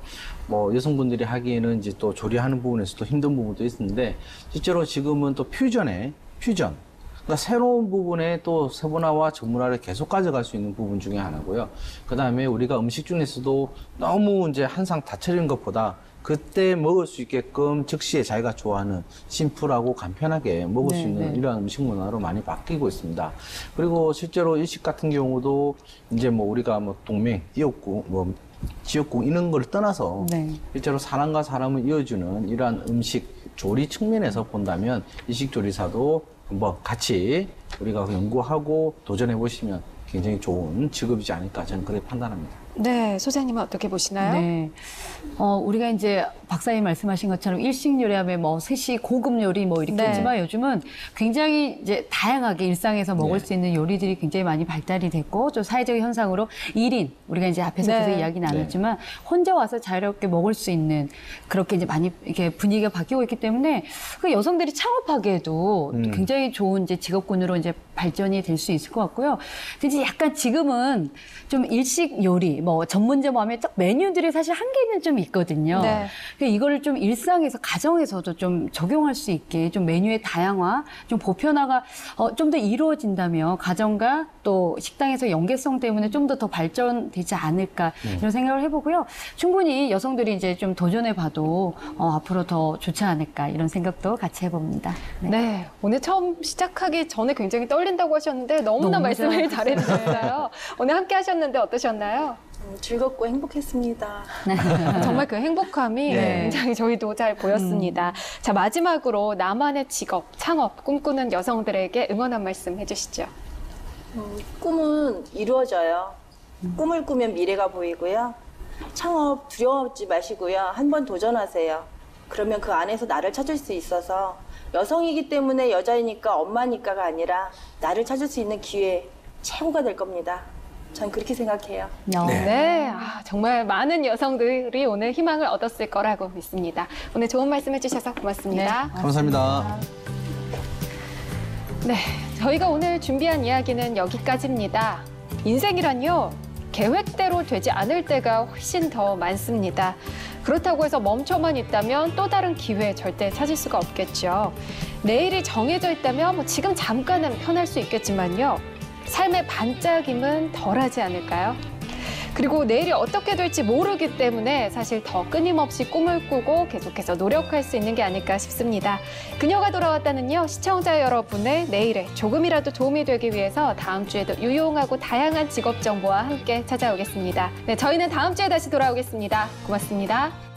뭐 여성분들이 하기에는 이제 또 조리하는 부분에서 또 힘든 부분도 있는데 실제로 지금은 또 퓨전. 그러니까 새로운 부분에 또 세분화와 전문화를 계속 가져갈 수 있는 부분 중에 하나고요. 그 다음에 우리가 음식 중에서도 너무 이제 한 상 다 차리는 것보다 그때 먹을 수 있게끔 즉시에 자기가 좋아하는 심플하고 간편하게 먹을 수 있는 이러한 음식 문화로 많이 바뀌고 있습니다. 그리고 실제로 일식 같은 경우도 이제 뭐 우리가 뭐 동맹, 이웃국, 뭐 지역국 이런 걸 떠나서 실제로 사람과 사람을 이어주는 이러한 음식 조리 측면에서 본다면 일식조리사도 한번 같이 우리가 연구하고 도전해 보시면 굉장히 좋은 직업이지 않을까 저는 그렇게 판단합니다. 네, 소장님은 어떻게 보시나요? 네. 우리가 이제 박사님 말씀하신 것처럼 일식 요리하면 뭐 스시, 고급 요리 뭐 이렇게 네. 있지만 요즘은 굉장히 이제 다양하게 일상에서 먹을 네. 수 있는 요리들이 굉장히 많이 발달이 됐고 좀 사회적 현상으로 1인 우리가 이제 앞에서 네. 계속 이야기 나눴지만 혼자 와서 자유롭게 먹을 수 있는 그렇게 이제 많이 이렇게 분위기가 바뀌고 있기 때문에 그 여성들이 창업하기에도 굉장히 좋은 이제 직업군으로 이제 발전이 될 수 있을 것 같고요. 근데 약간 지금은 좀 일식 요리 뭐 전문점 하면 딱 메뉴들이 사실 한계는 좀 있거든요. 네. 그러니까 이거를 좀 일상에서 가정에서도 좀 적용할 수 있게 좀 메뉴의 다양화, 좀 보편화가 좀 더 이루어진다면 가정과 또 식당에서 연계성 때문에 좀 더 발전되지 않을까 이런 생각을 해보고요. 충분히 여성들이 이제 좀 도전해봐도 앞으로 더 좋지 않을까 이런 생각도 같이 해봅니다. 네. 네, 오늘 처음 시작하기 전에 굉장히 떨린다고 하셨는데 너무나 너무 말씀을 잘해주셨어요. 오늘 함께 하셨는데 어떠셨나요? 즐겁고 행복했습니다. 정말 그 행복함이 네. 굉장히 저희도 잘 보였습니다. 자, 마지막으로 나만의 직업, 창업 꿈꾸는 여성들에게 응원 한 말씀 해주시죠. 꿈은 이루어져요. 꿈을 꾸면 미래가 보이고요. 창업 두려워하지 마시고요. 한번 도전하세요. 그러면 그 안에서 나를 찾을 수 있어서 여성이기 때문에 여자이니까 엄마니까가 아니라 나를 찾을 수 있는 기회 최고가 될 겁니다. 전 그렇게 생각해요. 네, 정말 많은 여성들이 오늘 희망을 얻었을 거라고 믿습니다. 오늘 좋은 말씀 해주셔서 고맙습니다. 감사합니다. 네, 저희가 오늘 준비한 이야기는 여기까지입니다. 인생이란요, 계획대로 되지 않을 때가 훨씬 더 많습니다. 그렇다고 해서 멈춰만 있다면 또 다른 기회 절대 찾을 수가 없겠죠. 내일이 정해져 있다면 뭐 지금 잠깐은 편할 수 있겠지만요. 삶의 반짝임은 덜하지 않을까요? 그리고 내일이 어떻게 될지 모르기 때문에 사실 더 끊임없이 꿈을 꾸고 계속해서 노력할 수 있는 게 아닐까 싶습니다. 그녀가 돌아왔다는요, 시청자 여러분의 내일에 조금이라도 도움이 되기 위해서 다음 주에도 유용하고 다양한 직업 정보와 함께 찾아오겠습니다. 네, 저희는 다음 주에 다시 돌아오겠습니다. 고맙습니다.